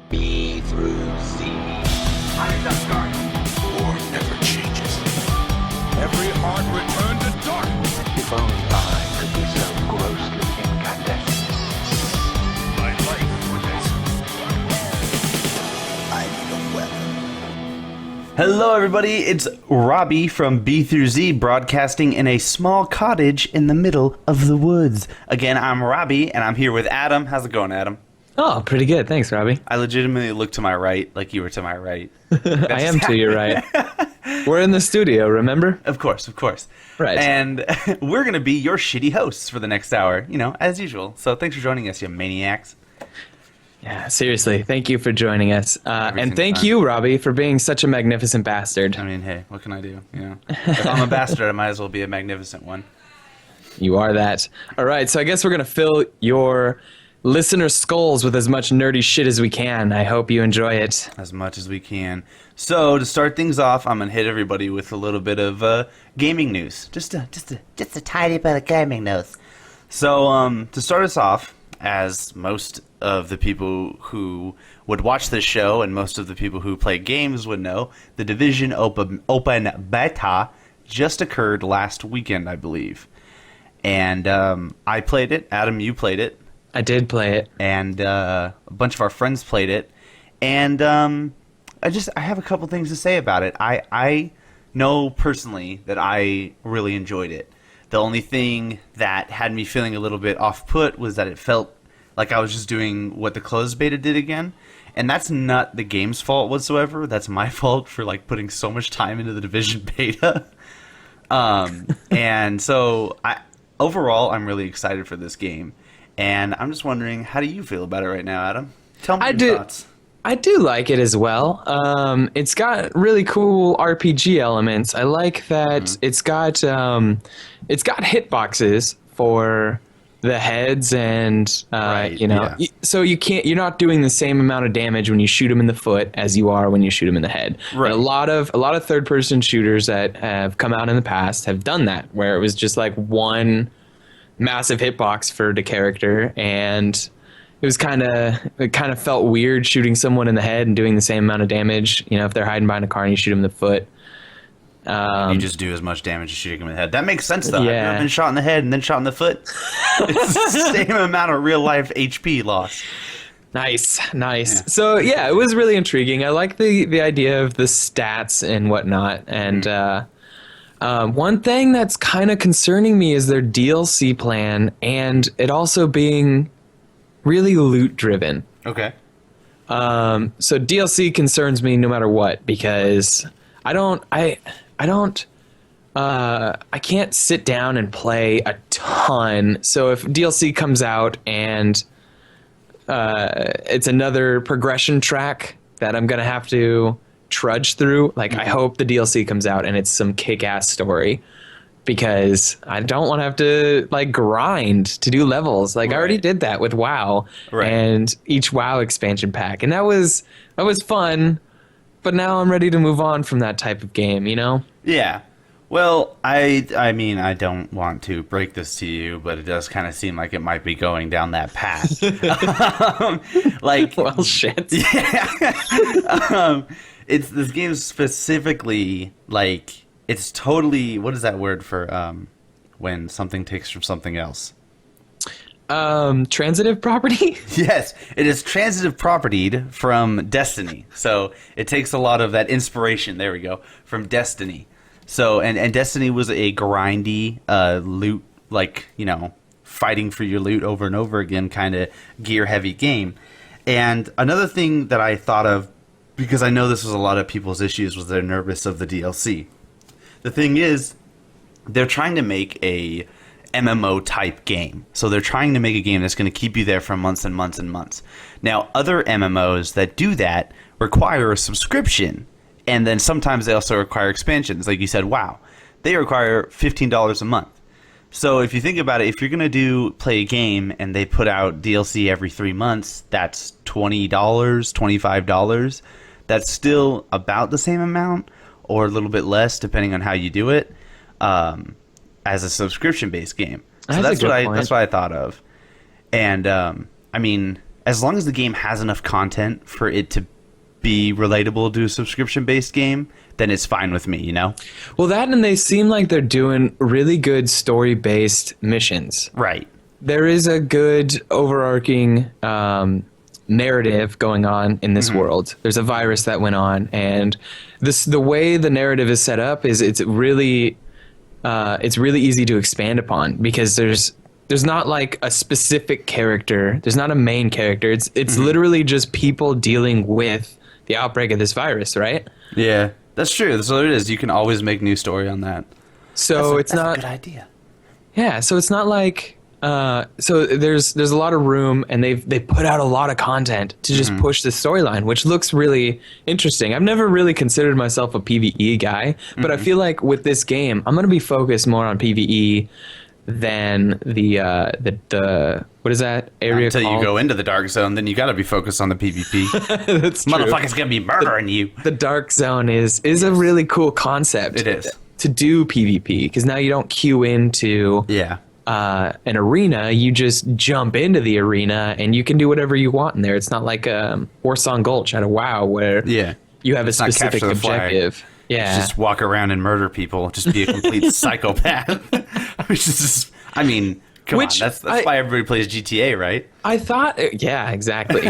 B through Z. How did that start? War never changes. Every heart returned to darkness. If only I could be so grossly incandescent. My life with this. I need a weapon. Hello, everybody. It's Robbie from B through Z, broadcasting in a small cottage in the middle of the woods. Again, I'm Robbie, and I'm here with Adam. How's it going, Adam? Oh, pretty good. Thanks, Robbie. I legitimately looked to my right, like you were to my right. I am to your right. We're in the studio, remember? Of course. Right. And we're going to be your shitty hosts for the next hour, as usual. So thanks for joining us, you maniacs. Yeah, seriously. Thank you for joining us. And thank time. you, Robbie, for being such a magnificent bastard. I mean, hey, what can I do? If I'm a bastard, I might as well be a magnificent one. You are that. All right, so I guess we're going to fill your listener skulls with as much nerdy shit as we can. I hope you enjoy it. As much as we can. So to start things off, I'm gonna hit everybody with a little bit of gaming news. Just a tiny bit of gaming news. So to start us off, as most of the people who would watch this show and most of the people who play games would know, the Division open beta just occurred last weekend, I believe. And I played it. Adam, you played it. I did play it. And a bunch of our friends played it. And I have a couple things to say about it. I know personally that I really enjoyed it. The only thing that had me feeling a little bit off-put was that it felt like I was just doing what the closed beta did again. And that's not the game's fault whatsoever. That's my fault for putting so much time into the Division beta. And so overall, I'm really excited for this game. And I'm just wondering, how do you feel about it right now, Adam? Tell me your thoughts. I do like it as well. It's got really cool RPG elements. I like that it's got hitboxes for the heads, and so you're not doing the same amount of damage when you shoot them in the foot as you are when you shoot them in the head. Right. And a lot of third-person shooters that have come out in the past have done that, where it was just like one massive hitbox for the character, and it kind of felt weird shooting someone in the head and doing the same amount of damage. If they're hiding behind a car and you shoot them in the foot. You just do as much damage as shooting them in the head. That makes sense, though. Yeah. I've been shot in the head and then shot in the foot. It's the same amount of real-life HP loss. Nice. Yeah. So, yeah, it was really intriguing. I like the idea of the stats and whatnot. And one thing that's kind of concerning me is their DLC plan, and it also being really loot-driven. Okay. So DLC concerns me no matter what, because I can't sit down and play a ton. So if DLC comes out and it's another progression track that I'm going to have to trudge through, I hope the DLC comes out and it's some kick-ass story, because I don't want to have to grind to do levels. Right. I already did that with WoW and each WoW expansion pack, and that was fun. But now I'm ready to move on from that type of game, Yeah. Well, I mean, I don't want to break this to you, but it does kind of seem like it might be going down that path. Well, shit. Yeah. It's this game specifically, it's totally, what is that word for when something takes from something else? Transitive property? Yes, it is transitive propertied from Destiny. So it takes a lot of that inspiration, there we go, from Destiny. So, and Destiny was a grindy, loot, fighting for your loot over and over again kind of gear-heavy game. And another thing that I thought of, because I know this was a lot of people's issues, was they're nervous of the DLC. The thing is, they're trying to make a MMO type game. So they're trying to make a game that's going to keep you there for months and months and months. Now, other MMOs that do that require a subscription, and then sometimes they also require expansions. Like you said, WoW. They require $15 a month. So if you think about it, if you're going to play a game and they put out DLC every 3 months, that's $20, $25. That's still about the same amount, or a little bit less, depending on how you do it, as a subscription-based game. So that's what I thought of. And I mean, as long as the game has enough content for it to be relatable to a subscription-based game, then it's fine with me, you know? Well, that, and they seem like they're doing really good story-based missions. Right. There is a good overarching narrative going on in this world. There's a virus that went on, and the way the narrative is set up is it's really easy to expand upon, because there's not like a specific character. There's not a main character. It's literally just people dealing with the outbreak of this virus, right? Yeah, that's true. So it is. You can always make new story on that. So that's not a good idea. Yeah, so it's not like so there's a lot of room, and they put out a lot of content to just push the storyline, which looks really interesting. I've never really considered myself a PvE guy, but I feel like with this game, I'm going to be focused more on PvE than the what is that area until called? You go into the dark zone, then you got to be focused on the PvP. That's true. Motherfucker's gonna be murdering you. The dark zone is a really cool concept. It is to do PvP, because now you don't queue into an arena. You just jump into the arena and you can do whatever you want in there. It's not like Warsong Gulch out of WoW where you have a specific objective. Yeah, just walk around and murder people. Just be a complete psychopath. Which is just, I mean, come on. That's why everybody plays GTA, right? I thought, yeah, exactly.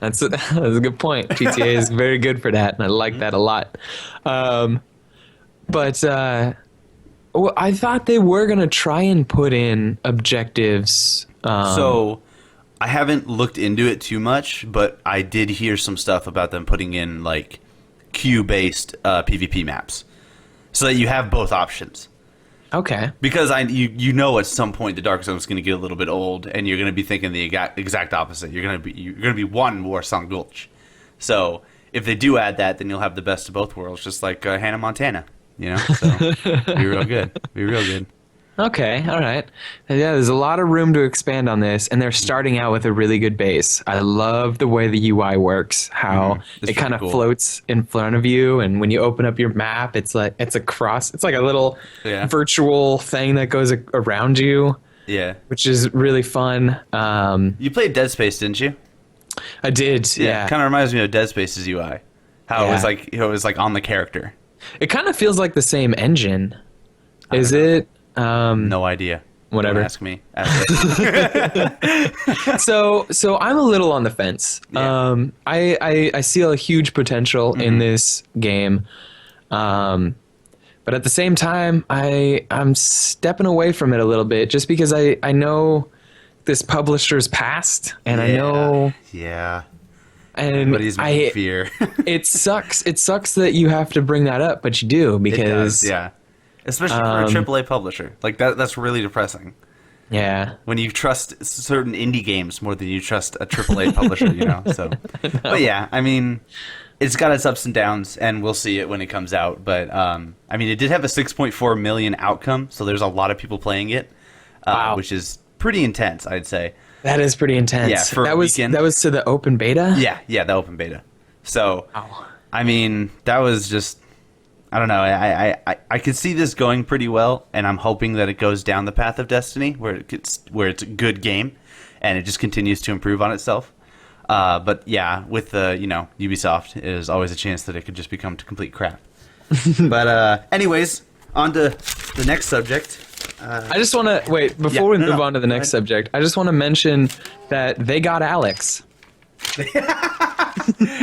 That's a good point. GTA is very good for that, and I like that a lot. But I thought they were gonna try and put in objectives. So I haven't looked into it too much, but I did hear some stuff about them putting in like queue-based PvP maps, so that you have both options. Okay. Because you know at some point the Dark Zone is going to get a little bit old, and you're going to be thinking the exact opposite. You're going to be wanting Warsong Gulch. So if they do add that, then you'll have the best of both worlds, just like Hannah Montana. You know, so be real good. Be real good. Okay, all right. Yeah, there's a lot of room to expand on this, and they're starting out with a really good base. I love the way the UI works, how it kind of floats in front of you, and when you open up your map, it's like it's like a little virtual thing that goes around you. Yeah, which is really fun. You played Dead Space, didn't you? I did. Yeah. Kind of reminds me of Dead Space's UI. How it was like on the character. It kind of feels like the same engine. Is it? No idea. Whatever. Don't ask me. So I'm a little on the fence. Yeah. I see a huge potential in this game. But at the same time, I'm stepping away from it a little bit, just because I know this publisher's past, and I know. Yeah. And everybody's in fear. It sucks. It sucks that you have to bring that up, but you do, because. It does, yeah. Especially for a AAA publisher. Like, that's really depressing. Yeah. When you trust certain indie games more than you trust a AAA publisher, you know? So, but yeah, I mean, it's got its ups and downs, and we'll see it when it comes out. But, I mean, it did have a 6.4 million outcome, so there's a lot of people playing it, which is pretty intense, I'd say. That is pretty intense. Yeah, for a weekend. That was to the open beta? Yeah, the open beta. So, I mean, that was just... I don't know. I could see this going pretty well, and I'm hoping that it goes down the path of Destiny, where it's a good game, and it just continues to improve on itself. But yeah, with Ubisoft, there's always a chance that it could just become complete crap. But anyways, on to the next subject. I just want to wait before we move on to the next subject. I just want to mention that they got Alex.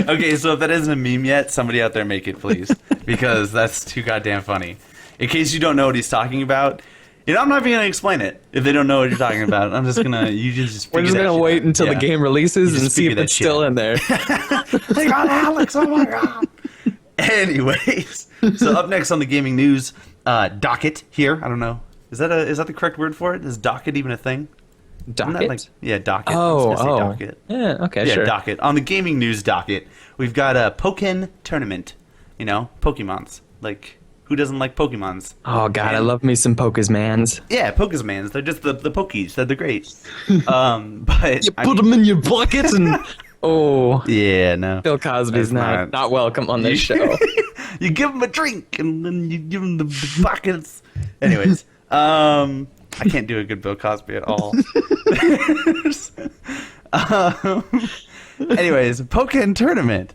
Okay, so if that isn't a meme yet, somebody out there make it, please, because that's too goddamn funny. In case you don't know what he's talking about, I'm not even gonna explain it if they don't know what you're talking about. I'm just gonna we're just gonna wait until the game releases and see if it's still in there. They got Alex! Oh my god! Anyways, so up next on the gaming news, docket here. I don't know. Is that the correct word for it? Is docket even a thing? Docket? Docket. Docket. Yeah, okay, sure. Docket. On the gaming news docket, we've got a Pokken tournament. Pokemons. Like, who doesn't like Pokemons? Oh, God, I love me some Pokemans. Yeah, Pokemans. They're just the Pokies. They're great. But you put them in your bucket and... Oh. Yeah, no. Bill Cosby's not welcome on this show. You give him a drink, and then you give him the buckets. Anyways, I can't do a good Bill Cosby at all. Anyways, Pokken Tournament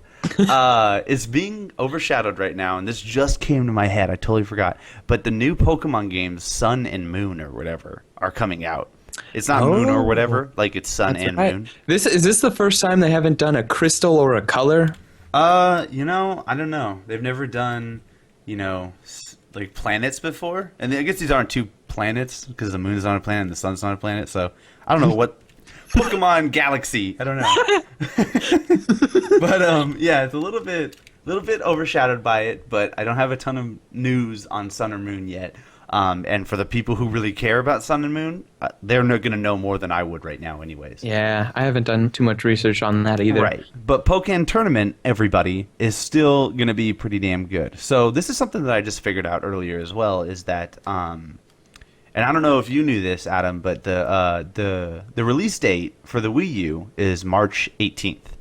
is being overshadowed right now, and this just came to my head. I totally forgot. But the new Pokemon games, Sun and Moon or whatever, are coming out. It's not Moon or whatever, like it's Sun and Moon. Is this the first time they haven't done a crystal or a color? I don't know. They've never done, like planets before. And I guess these aren't two planets because the moon is on a planet and the sun's on a planet. So I don't know what Pokemon Galaxy. I don't know. But yeah, it's a little bit overshadowed by it. But I don't have a ton of news on Sun or Moon yet. And for the people who really care about Sun and Moon, they're going to know more than I would right now anyways. Yeah, I haven't done too much research on that either. Right. But Pokken Tournament, everybody, is still going to be pretty damn good. So this is something that I just figured out earlier as well, is that, and I don't know if you knew this, Adam, but the release date for the Wii U is March 18th.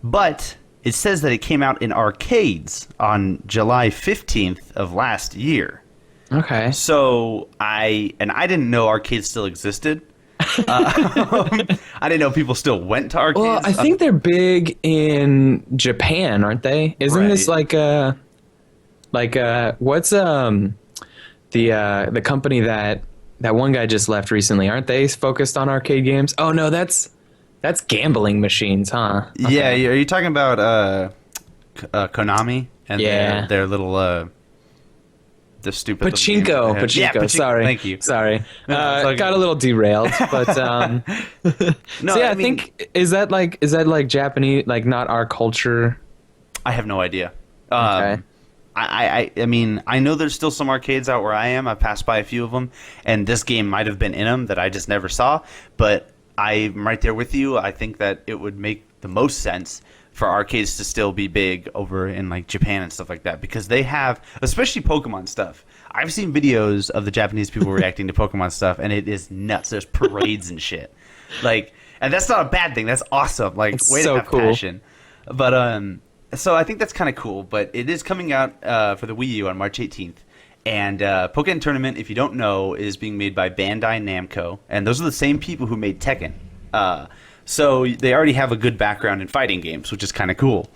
But it says that it came out in arcades on July 15th of last year. Okay. So I didn't know arcades still existed. I didn't know people still went to arcades. Well, I think they're big in Japan, aren't they? Isn't this like what's the company that one guy just left recently? Aren't they focused on arcade games? Oh no, that's gambling machines, huh? Okay. Yeah, are you talking about Konami and their little the stupid Pachinko. Pachinko. Sorry, thank you. Sorry, got a little derailed, but no. So yeah, I think is that like Japanese, like not our culture? I have no idea. Okay. I mean, I know there's still some arcades out where I am. I've passed by a few of them, and this game might have been in them that I just never saw. But I'm right there with you. I think that it would make the most sense for arcades to still be big over in like Japan and stuff like that, because they have, especially Pokemon stuff. I've seen videos of the Japanese people reacting to Pokemon stuff, and it is nuts. There's parades and shit. Like, and that's not a bad thing. That's awesome. Like, it's way so to have cool. passion. But so I think that's kind of cool. But it is coming out for the Wii U on March 18th. And Pokken Tournament, if you don't know, is being made by Bandai Namco, and those are the same people who made Tekken. So they already have a good background in fighting games, which is kind of cool.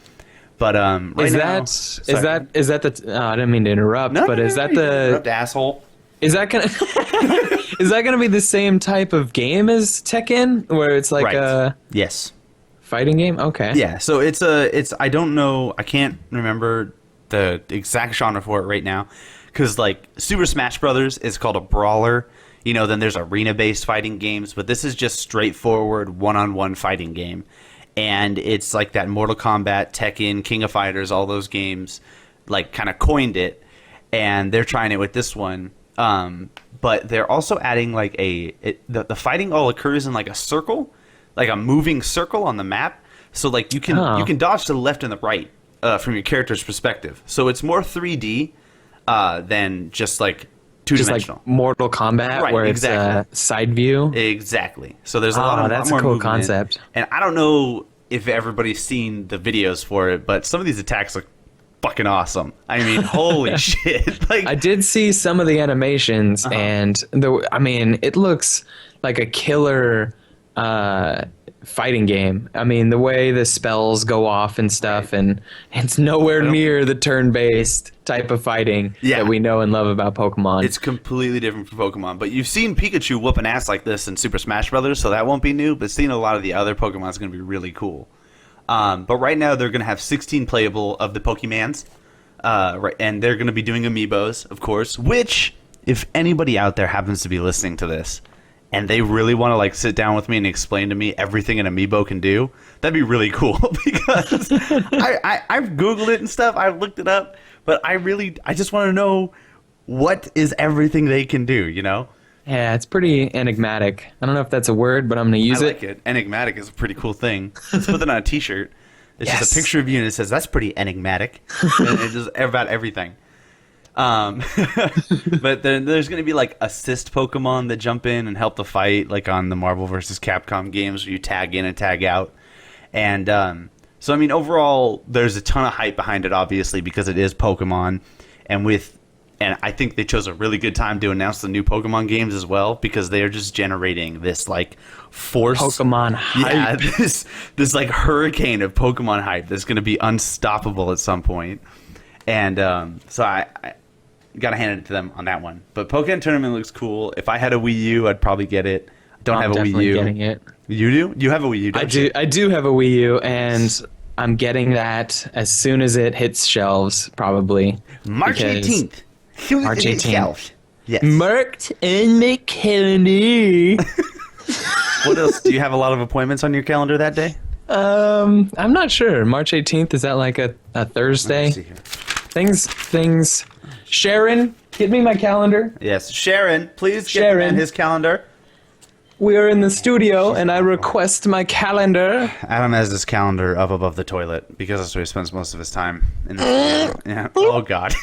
But is that the? I didn't mean to interrupt, but is that the interrupt, asshole? Is that gonna is that gonna be the same type of game as Tekken, where it's like a fighting game? Okay. Yeah. So it's I don't know. I can't remember the exact genre for it right now, because like Super Smash Brothers is called a brawler. Then there's arena-based fighting games, but this is just straightforward one-on-one fighting game. And it's like that Mortal Kombat, Tekken, King of Fighters, all those games, like kind of coined it. And they're trying it with this one. But they're also adding like the fighting all occurs in like a circle, like a moving circle on the map. So like you can dodge to the left and the right from your character's perspective. So it's more 3D than just like two-dimensional. Just like Mortal Kombat, right, where exactly. It's side view. Exactly. So there's a lot that's more a cool movement. concept. And I don't know if everybody's seen the videos for it, but some of these attacks look fucking awesome. I mean, holy shit! Like, I did see some of the animations, and it looks like a killer fighting game. I mean, the way the spells go off and stuff, and it's nowhere near the turn-based type of fighting that we know and love about Pokemon. It's completely different from Pokemon. But you've seen Pikachu whoop an ass like this in Super Smash Brothers, so that won't be new. But seeing a lot of the other Pokemon is going to be really cool. But right now they're going to have 16 playable of the Pokemans, and they're going to be doing amiibos, of course. Which, if anybody out there happens to be listening to this, and they really want to like sit down with me and explain to me everything an amiibo can do, that'd be really cool. Because I've Googled it and stuff, I've looked it up, but I just want to know what is everything they can do, Yeah, it's pretty enigmatic. I don't know if that's a word, but I'm going to use it. I like it. Enigmatic is a pretty cool thing. Let's put that on a t-shirt. It's just a picture of you and it says, that's pretty enigmatic. And it's just about everything. But there's going to be like assist Pokemon that jump in and help the fight, like on the Marvel vs. Capcom games where you tag in and tag out. And so, I mean, overall, there's a ton of hype behind it, obviously, because it is Pokemon. And with And I think they chose a really good time to announce the new Pokemon games as well, because they are just generating this like force Pokemon hype. Yeah, this like hurricane of Pokemon hype that's going to be unstoppable at some point. And so I gotta hand it to them on that one. But Pokken Tournament looks cool. If I had a Wii U, I'd probably get it. Don't have a Wii U. Getting it. You do? You have a Wii U, don't you? I do have a Wii U, and I'm getting that as soon as it hits shelves, probably. March 18th. March 18th. Yes. Marked in my calendar. What else? Do you have a lot of appointments on your calendar that day? I'm not sure. March 18th, is that like a Thursday? Let's see here. Things. Sharon, get me my calendar. Yes. Sharon, please get Sharon. the man his calendar. We are in the studio, and I request my calendar. Adam has this calendar up above the toilet because that's where he spends most of his time. In the yeah. Oh, God.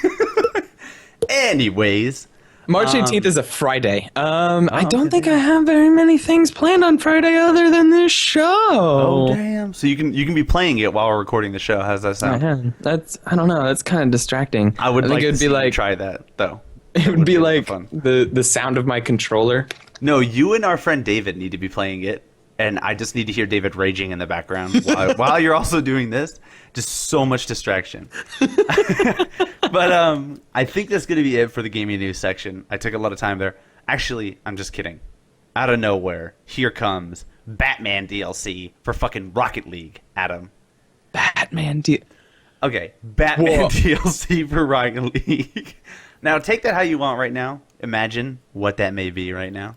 Anyways. March 18th is a Friday. I don't think I have very many things planned on Friday other than this show. Oh, damn. So you can be playing it while we're recording the show. How's that sound? I don't know. That's kind of distracting. I would think like it would to be see like you try that, though. It would be like fun. the sound of my controller. No, you and our friend David need to be playing it, and I just need to hear David raging in the background while you're also doing this. Just so much distraction. But I think that's going to be it for the gaming news section. I took a lot of time there. Actually, I'm just kidding. Out of nowhere, here comes Batman DLC for fucking Rocket League, Adam. Okay, Batman Whoa. DLC for Rocket League. Now, take that how you want right now. Imagine what that may be right now.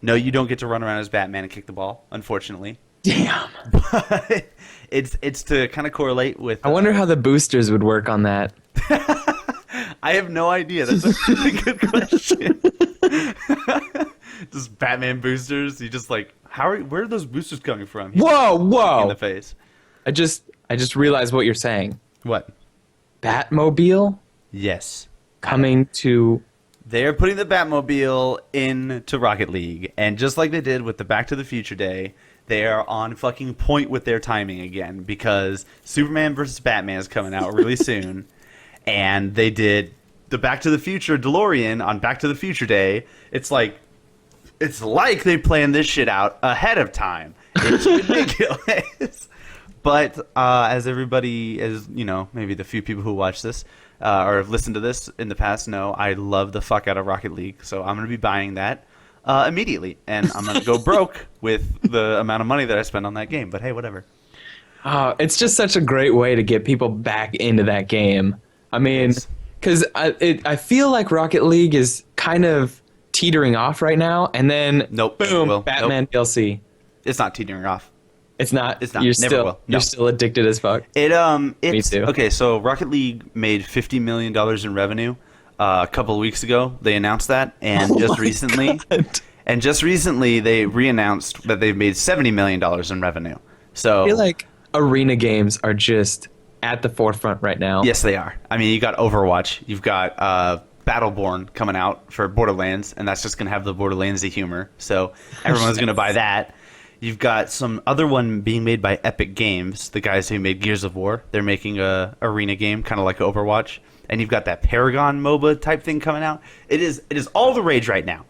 No, you don't get to run around as Batman and kick the ball, unfortunately. Damn. But it's to kind of correlate with... I wonder how the boosters would work on that. I have no idea. That's a really good question. Just Batman boosters. You just like, where are those boosters coming from? Whoa! In the face. I just realized what you're saying. What? Batmobile Yes. coming to... They're putting the Batmobile into Rocket League, and just like they did with the Back to the Future Day, they are on fucking point with their timing again, because Superman vs. Batman is coming out really soon, and they did the Back to the Future DeLorean on Back to the Future Day. It's like they planned this shit out ahead of time. It's ridiculous. But as everybody, as you know, maybe the few people who watch this or have listened to this in the past know, I love the fuck out of Rocket League. So I'm going to be buying that immediately. And I'm going to go broke with the amount of money that I spend on that game. But hey, whatever. It's just such a great way to get people back into that game. I mean, because I feel like Rocket League is kind of teetering off right now. And then, boom, Batman DLC. It's not teetering off. It's not. It's not. You're Never still. will. No. You're still addicted as fuck. It's, Me too. Okay, so Rocket League made $50 million in revenue a couple of weeks ago. They announced that, and just recently, they re-announced that they've made $70 million in revenue. So I feel like arena games are just at the forefront right now. Yes, they are. I mean, you got Overwatch, you've got Battleborn coming out for Borderlands, and that's just gonna have the Borderlandsy humor. So everyone's gonna buy that. You've got some other one being made by Epic Games, the guys who made Gears of War. They're making a arena game, kind of like Overwatch. And you've got that Paragon MOBA type thing coming out. It is all the rage right now.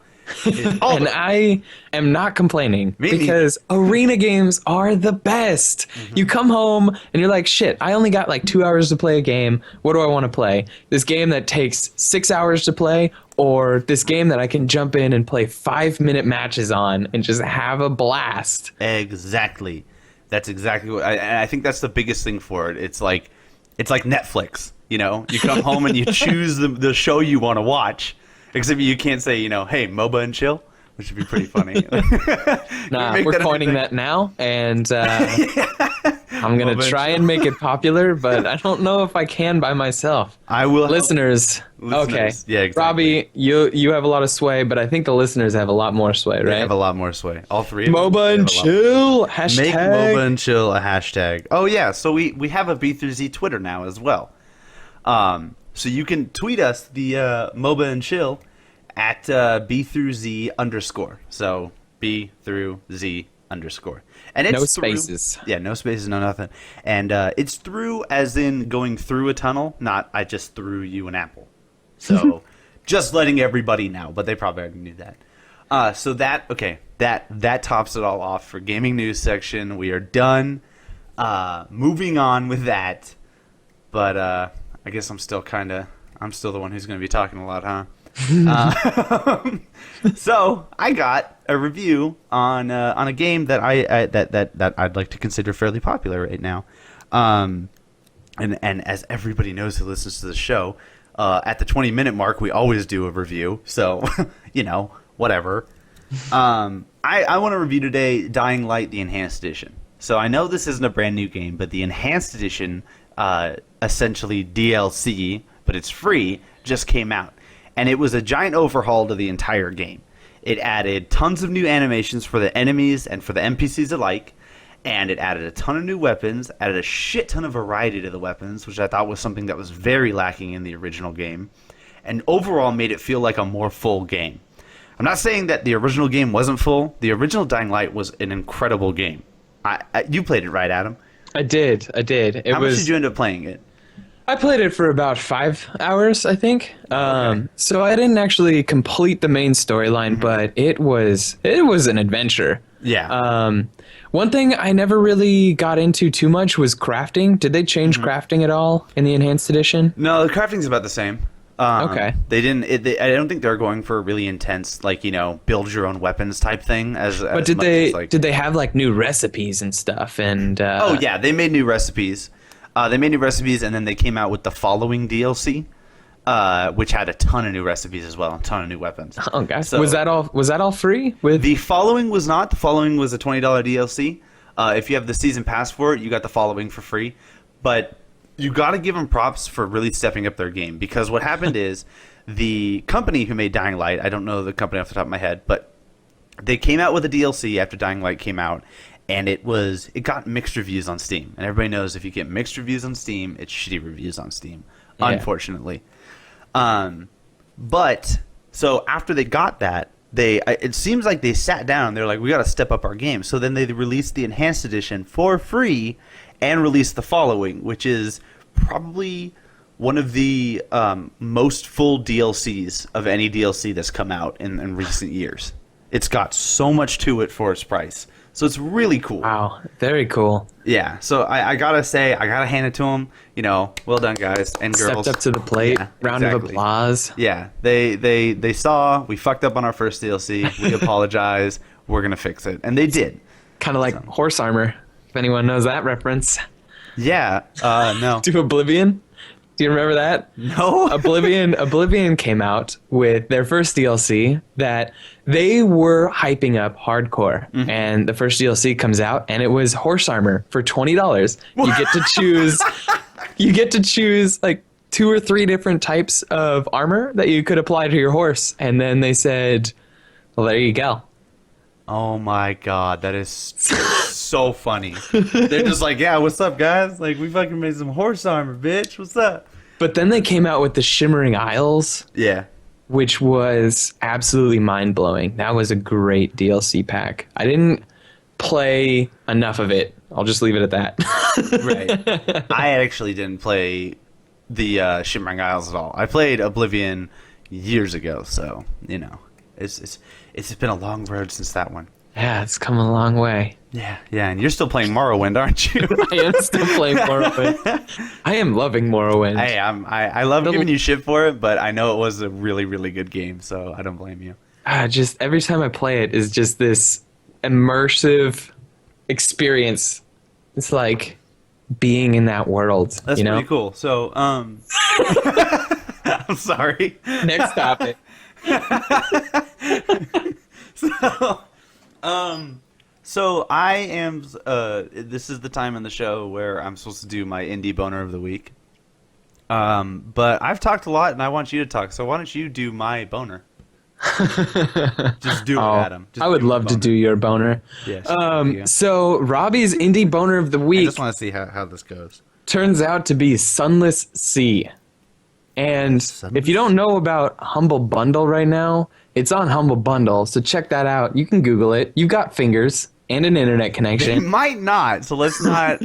And I am not complaining because arena games are the best. Mm-hmm. You come home and you're like, shit, I only got like 2 hours to play a game. What do I want to play? This game that takes 6 hours to play, or this game that I can jump in and play 5-minute matches on and just have a blast. Exactly. That's exactly what I think that's the biggest thing for it. It's like Netflix, you know? You come home and you choose the show you want to watch. Except you can't say, you know, hey, Moba and chill, which would be pretty funny. Nah, we're coining that now, and I'm going to try and make it popular, but I don't know if I can by myself. I will. Listeners. Okay. Yeah, exactly. Robbie, you have a lot of sway, but I think the listeners have a lot more sway, right? They have a lot more sway. All three of them. Moba and chill. Hashtag. Make Moba and chill a hashtag. Oh, yeah. So we have a B through Twitter now as well. So you can tweet us the Moba and chill at BthroughZ_. So BthroughZ_. And it's no spaces. Yeah, no spaces, no nothing. And it's through as in going through a tunnel, not I just threw you an apple. So just letting everybody know, but they probably already knew that. So that tops it all off for gaming news section. We are done. Moving on with that. But I guess I'm still the one who's going to be talking a lot, huh? So I got a review on a game that I'd like to consider fairly popular right now. And as everybody knows who listens to the show, at the 20-minute mark, we always do a review. So, whatever. I want to review today Dying Light, the Enhanced Edition. So I know this isn't a brand new game, but the Enhanced Edition, essentially DLC, but it's free, just came out. And it was a giant overhaul to the entire game. It added tons of new animations for the enemies and for the NPCs alike. And it added a ton of new weapons, added a shit ton of variety to the weapons, which I thought was something that was very lacking in the original game. And overall made it feel like a more full game. I'm not saying that the original game wasn't full. The original Dying Light was an incredible game. You played it, right, Adam? I did. How much did you end up playing it? I played it for about 5 hours, I think. Okay. So I didn't actually complete the main storyline, but it was an adventure. Yeah. One thing I never really got into too much was crafting. Did they change crafting at all in the Enhanced Edition? No, the crafting's about the same. Okay. They didn't. I don't think they're going for a really intense, build your own weapons type thing. But did they have like new recipes and stuff? And oh yeah, they made new recipes. And then they came out with the following DLC, which had a ton of new recipes as well, a ton of new weapons. Oh gosh, so, was that all free? The following was not. The following was a $20 DLC. If you have the season pass for it, you got the following for free. But you got to give them props for really stepping up their game, because what happened is the company who made Dying Light, I don't know the company off the top of my head, but they came out with a DLC after Dying Light came out, and it got mixed reviews on Steam. And everybody knows if you get mixed reviews on Steam, it's shitty reviews on Steam, unfortunately. But so after they got that, it seems like they sat down. They're like, we got to step up our game. So then they released the Enhanced Edition for free and released the following, which is probably one of the most full DLCs of any DLC that's come out in recent years. It's got so much to it for its price. So it's really cool. Wow, very cool. Yeah, so I gotta say, I gotta hand it to them. Well done, guys and girls. Stepped up to the plate. Yeah, Round of applause. Yeah, they saw we fucked up on our first DLC. We apologize. We're gonna fix it, and they did. Kind of like horse armor, if anyone knows that reference. Yeah. No. To Oblivion. Do you remember that? No. Oblivion came out with their first DLC that they were hyping up hardcore. Mm-hmm. And the first DLC comes out and it was horse armor for $20. You get to choose like 2 or 3 different types of armor that you could apply to your horse. And then they said, well, there you go. Oh my god, that is so funny. They're just like, yeah, what's up, guys? Like, we fucking made some horse armor, bitch. What's up? But then they came out with the Shimmering Isles. Yeah. Which was absolutely mind-blowing. That was a great DLC pack. I didn't play enough of it. I'll just leave it at that. Right. I actually didn't play the Shimmering Isles at all. I played Oblivion years ago, so, it's been a long road since that one. Yeah, it's come a long way. Yeah, and you're still playing Morrowind, aren't you? I am still playing Morrowind. I am loving Morrowind. I love giving you shit for it, but I know it was a really, really good game, so I don't blame you. Just every time I play it is just this immersive experience. It's like being in that world. That's pretty cool. So, I'm sorry. Next topic. So I am. This is the time in the show where I'm supposed to do my indie boner of the week. But I've talked a lot, and I want you to talk. So why don't you do my boner? Just do it, Adam. I would love to do your boner. Yes. So Robbie's indie boner of the week. I just want to see how this goes. Turns out to be Sunless Sea. And if you don't know about Humble Bundle right now, it's on Humble Bundle, so check that out. You can Google it. You've got fingers and an internet connection. It might not, so let's not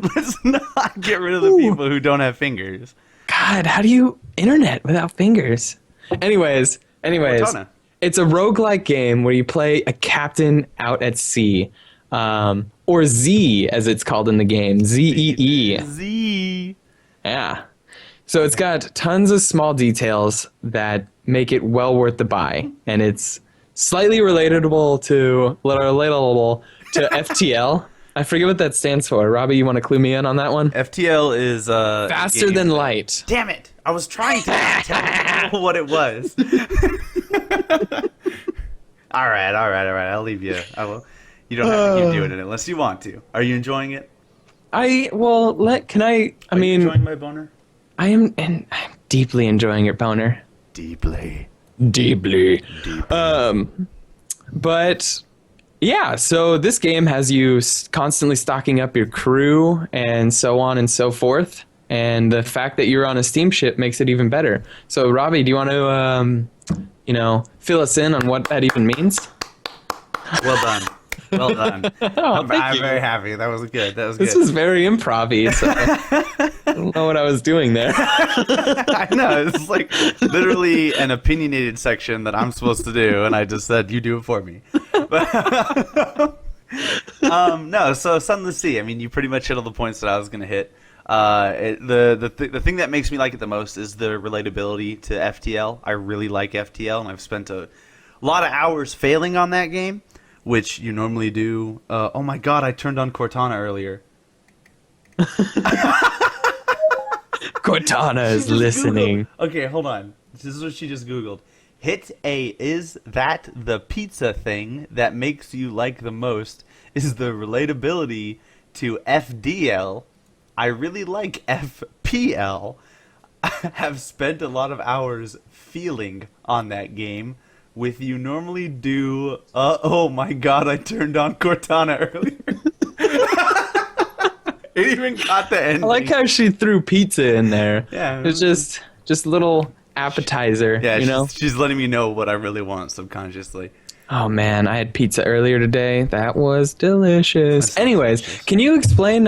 get rid of the people who don't have fingers. God, how do you internet without fingers? Anyways, Cortana. it's a roguelike game where you play a captain out at sea. Or Z, as it's called in the game. Z-E-E. Z. Yeah. So it's got tons of small details that make it well worth the buy. And it's slightly relatable to FTL. I forget what that stands for. Robbie, you want to clue me in on that one? FTL is faster than light. Damn it! I was trying to tell what it was. All right. I'll leave you. I will. You don't have to keep doing it unless you want to. Are you enjoying it? Are you enjoying my boner? I am, and I'm deeply enjoying your boner. Deeply. But yeah, so this game has you constantly stocking up your crew and so on and so forth. And the fact that you're on a steamship makes it even better. So Robbie, do you want to, fill us in on what that even means? Well done. Well done. I'm very happy. That was good. This is very improv-y, so I don't know what I was doing there. I know. It's like literally an opinionated section that I'm supposed to do, and I just said, you do it for me. No, so Sunless Sea. I mean, you pretty much hit all the points that I was going to hit. The thing that makes me like it the most is the relatability to FTL. I really like FTL, and I've spent a lot of hours failing on that game, which you normally do. Oh my god, I turned on Cortana earlier. Cortana is listening. Okay, hold on. This is what she just Googled. Hit a is that the pizza thing that makes you like the most is the relatability to FDL. I really like FPL. I have spent a lot of hours feeling on that game. With you normally do, oh my god, I turned on Cortana earlier. It even got the ending. I like how she threw pizza in there. Yeah. It's just a little appetizer, Yeah, she's letting me know what I really want subconsciously. Oh man, I had pizza earlier today. That was delicious. Anyways, can you explain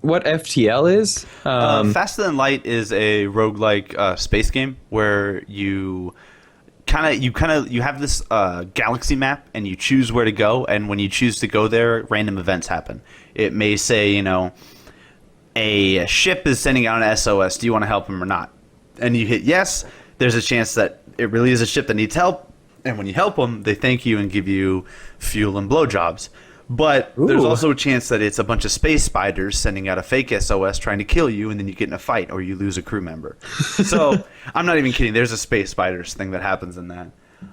what FTL is? Faster Than Light is a roguelike space game where you have this galaxy map, and you choose where to go, and when you choose to go there, random events happen. It may say, a ship is sending out an SOS. Do you want to help them or not? And you hit yes. There's a chance that it really is a ship that needs help, and when you help them, they thank you and give you fuel and blowjobs. But there's also a chance that it's a bunch of space spiders sending out a fake SOS trying to kill you, and then you get in a fight or you lose a crew member. So I'm not even kidding. There's a space spiders thing that happens in that.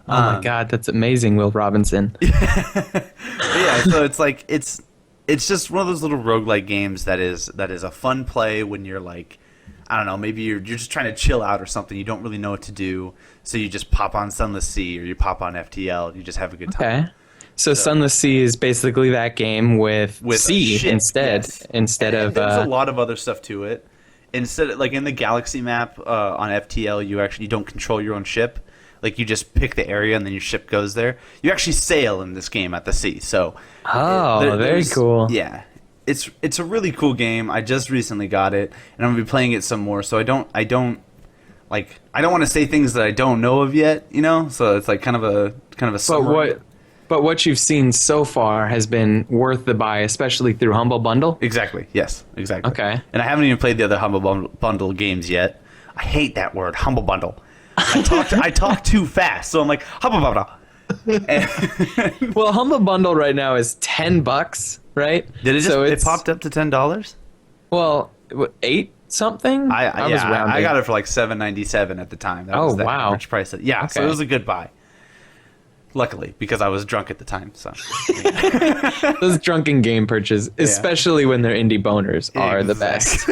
Oh my god, that's amazing, Will Robinson. Yeah, so it's like it's just one of those little roguelike games that is a fun play when you're like, I don't know, maybe you're just trying to chill out or something. You don't really know what to do, so you just pop on Sunless Sea or you pop on FTL. And you just have a good time. Okay. So Sunless Sea is basically that game with sea instead. Yes. Instead of there's a lot of other stuff to it. Instead of, like in the galaxy map on FTL, you don't control your own ship. Like you just pick the area and then your ship goes there. You actually sail in this game at the sea. So very cool. Yeah. It's a really cool game. I just recently got it, and I'm gonna be playing it some more. So I don't want to say things that I don't know of yet, So it's like kind of a summary. But what you've seen so far has been worth the buy, especially through Humble Bundle? Exactly. Yes, exactly. Okay. And I haven't even played the other Humble Bundle games yet. I hate that word, Humble Bundle. I talk too fast, so I'm like, Humble Bundle. Well, Humble Bundle right now is $10, right? Did it it popped up to $10? Well, what, 8 something? I was rounding. I got it for like $7.97 at the time. That was the average price. Yeah, okay. So it was a good buy. Luckily, because I was drunk at the time. So those drunken game purchases, especially when they're indie boners, are the best.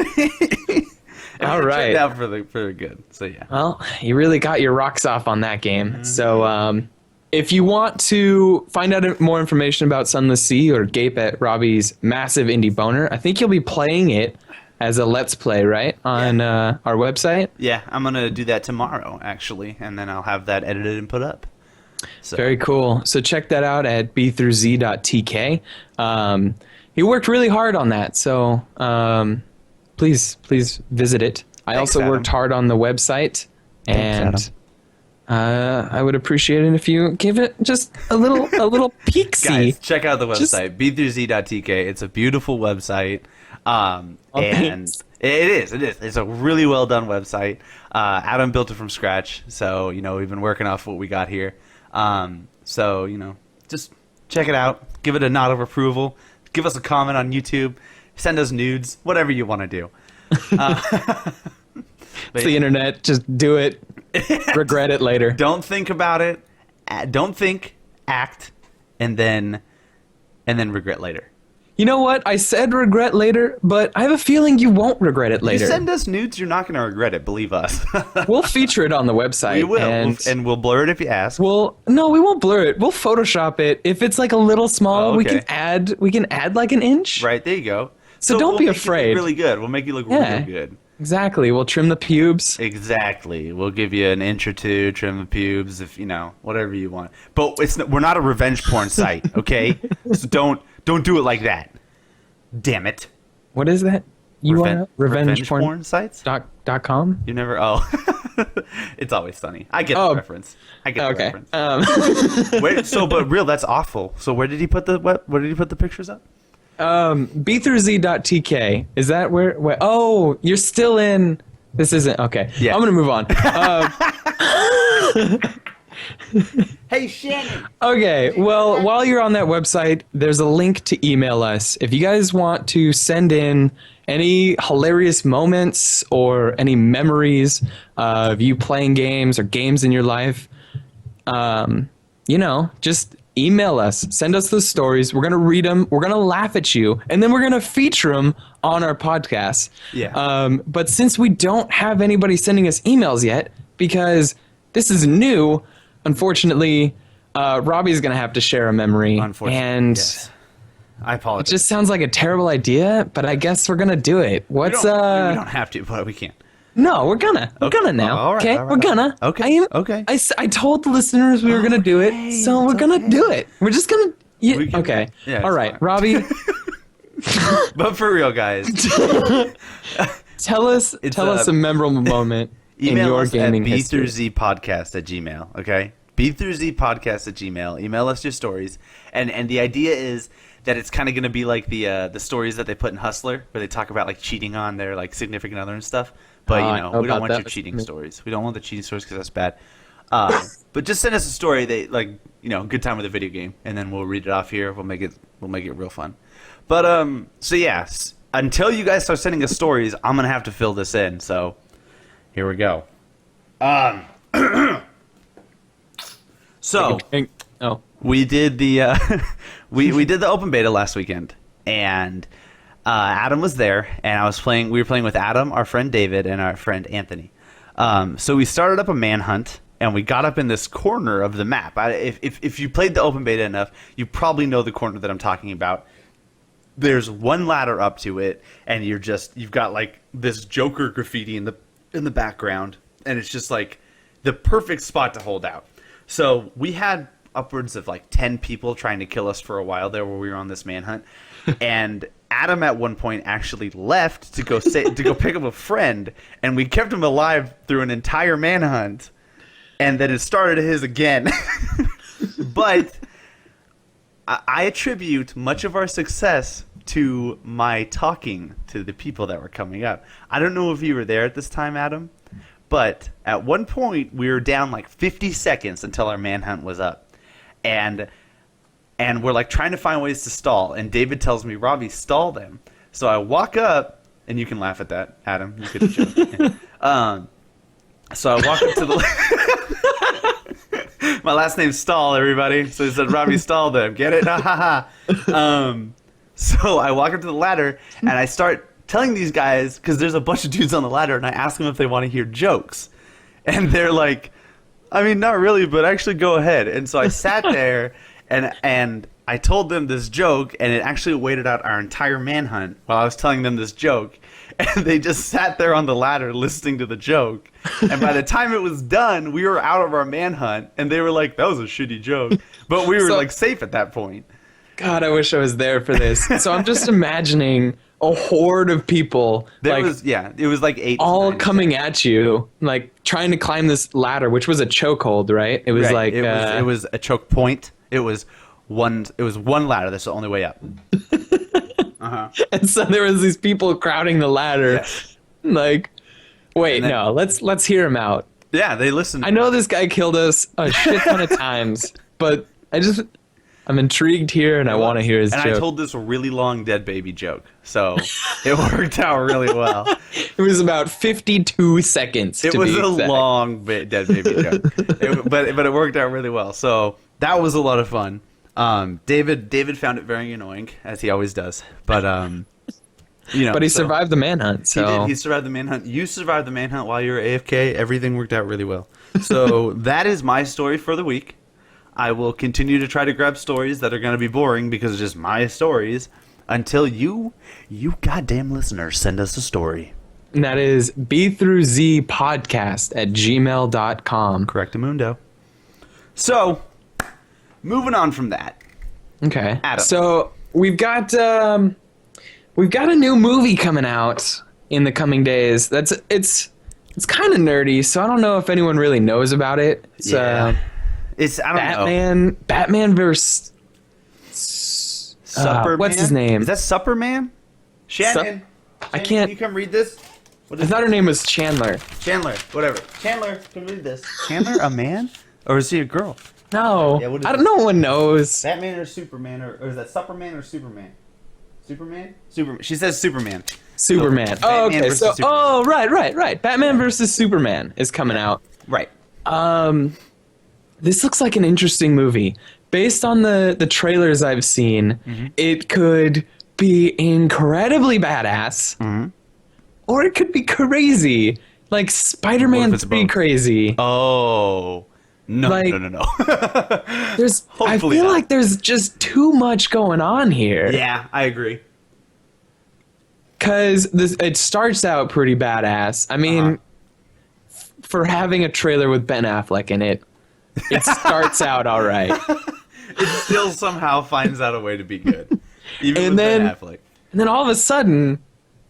All right, out for good. So yeah. Well, you really got your rocks off on that game. Mm-hmm. So if you want to find out more information about Sunless Sea or gape at Robbie's massive indie boner, I think you'll be playing it as a Let's Play, right, on our website? Yeah, I'm gonna do that tomorrow, actually, and then I'll have that edited and put up. So. Very cool. So check that out at Bthroughz.tk. He worked really hard on that, so please visit it. I also worked hard on the website, and I would appreciate it if you give it just a little peek-see. Guys, check out the website, Bthroughz.tk. It's a beautiful website. And it is. It's a really well done website. Adam built it from scratch, so we've been working off what we got here. So just check it out. Give it a nod of approval. Give us a comment on YouTube. Send us nudes. Whatever you want to do. It's the internet. Just do it. Regret it later. Don't think about it. Don't think. Act, and then regret later. You know what? I said regret later, but I have a feeling you won't regret it later. You send us nudes, you're not going to regret it. Believe us. We'll feature it on the website. We will, and we'll blur it if you ask. No, we won't blur it. We'll Photoshop it. If it's like a little small, we can add like an inch. Right, there you go. So don't be afraid. Really good. We'll make you look really good. Exactly. We'll trim the pubes. Exactly. We'll give you an inch or two, trim the pubes, if whatever you want. But we're not a revenge porn site, okay? So don't do it like that. Damn it. What is that? Revenge porn sites? .com? You never. Oh, it's always funny. I get the reference. The reference. Wait. But real, that's awful. So where did he put the pictures up? BthroughZ.tk. Is that where? Oh, you're still in. This isn't okay. Yeah. I'm gonna move on. Hey, Shannon. Okay. Well, while you're on that website, there's a link to email us if you guys want to send in any hilarious moments or any memories of you playing games or games in your life. Just email us, send us those stories. We're going to read them. We're going to laugh at you, and then we're going to feature them on our podcast. Yeah. But since we don't have anybody sending us emails yet, because this is new, unfortunately, Robbie's going to have to share a memory. Unfortunately, and yes. I apologize. It just sounds like a terrible idea, but I guess we're going to do it. We don't have to, but we can. No, we're gonna. We're gonna now. All right, okay, all right, we're gonna. Okay. Okay. I told the listeners we were gonna do it, so we're gonna do it. We're just gonna. Okay. Yeah, all right, fine. Robbie. But for real, guys, tell us a memorable moment in your gaming history. BthroughZpodcast@gmail.com. Okay, BthroughZpodcast@gmail.com. Email us your stories, and the idea is that it's kind of going to be like the stories that they put in Hustler, where they talk about like cheating on their like significant other and stuff. But we don't want your cheating stories. We don't want the cheating stories because that's bad. But just send us a story that good time with a video game, and then we'll read it off here. We'll make it real fun. But so yeah, until you guys start sending us stories, I'm gonna have to fill this in. So here we go. So we did the we did the open beta last weekend, and Adam was there, and we were playing with Adam, our friend David, and our friend Anthony. So we started up a manhunt, and we got up in this corner of the map. If you played the open beta enough, you probably know the corner that I'm talking about. There's one ladder up to it, and you've got like this Joker graffiti in the background, and it's just like the perfect spot to hold out. So we had upwards of like 10 people trying to kill us for a while there, where we were on this manhunt, and Adam at one point actually left to go pick up a friend, and we kept him alive through an entire manhunt, and then it started his again. But I attribute much of our success to my talking to the people that were coming up. I don't know if you were there at this time, Adam, but at one point we were down like 50 seconds until our manhunt was up, and we're like trying to find ways to stall, and David tells me, Robbie, stall them. So I walk up, and you can laugh at that, Adam. You could joke. So I walk up to the my last name's Stall, everybody. So he said, Robbie, stall them. Get it? So I walk up to the ladder, and I start telling these guys, because there's a bunch of dudes on the ladder, and I ask them if they want to hear jokes. And they're like, I mean, not really, but actually go ahead. And so I sat there, and I told them this joke, and it actually waited out our entire manhunt while I was telling them this joke. And they just sat there on the ladder listening to the joke. And by the time it was done, we were out of our manhunt, and they were like, that was a shitty joke. But we were like safe at that point. God, I wish I was there for this. So I'm just imagining a horde of people. It was like 8 all coming at you, like trying to climb this ladder, which was a chokehold, right? It was right. like it was a choke point. It was one ladder. That's the only way up. And so there was these people crowding the ladder. Yes. Like, wait, no, let's hear him out. Yeah, they listened. I know this guy killed us a shit ton of times, but I'm intrigued here, and I want to hear his joke. And I told this really long dead baby joke, so it worked out really well. It was about 52 seconds. It was a long dead baby joke, but it worked out really well. So that was a lot of fun. David found it very annoying, as he always does, but but he survived the manhunt. So he did. He survived the manhunt. You survived the manhunt while you were AFK. Everything worked out really well. So that is my story for the week. I will continue to try to grab stories that are going to be boring because it's just my stories until you goddamn listeners send us a story. And that is BthroughZpodcast at gmail.com. Correctamundo. So, moving on from that. Okay. Adam. So, we've got a new movie coming out in the coming days. It's kind of nerdy, so I don't know if anyone really knows about it. It's I don't know. Batman versus Superman. What's his name? Is that Superman? Shannon. I can't. Can you come read this? I thought her name was Chandler. Chandler. Whatever. Chandler, come read this. Chandler, a man, or is he a girl? No. Yeah, I don't. No one knows. Batman or Superman, or is that Superman or Superman? Superman. Superman. She says Superman. Superman. So, oh, Batman okay. So, Superman. right. Batman versus Superman is coming out. Right. This looks like an interesting movie. Based on the trailers I've seen, it could be incredibly badass, or it could be crazy. Like Spider-Man's pretty crazy. Oh. No, like, no. I feel like there's just too much going on here. Yeah, I agree. Because it starts out pretty badass. I mean, for having a trailer with Ben Affleck in it, it starts out all right. It still somehow finds out a way to be good. Even with Ben Affleck. And then all of a sudden,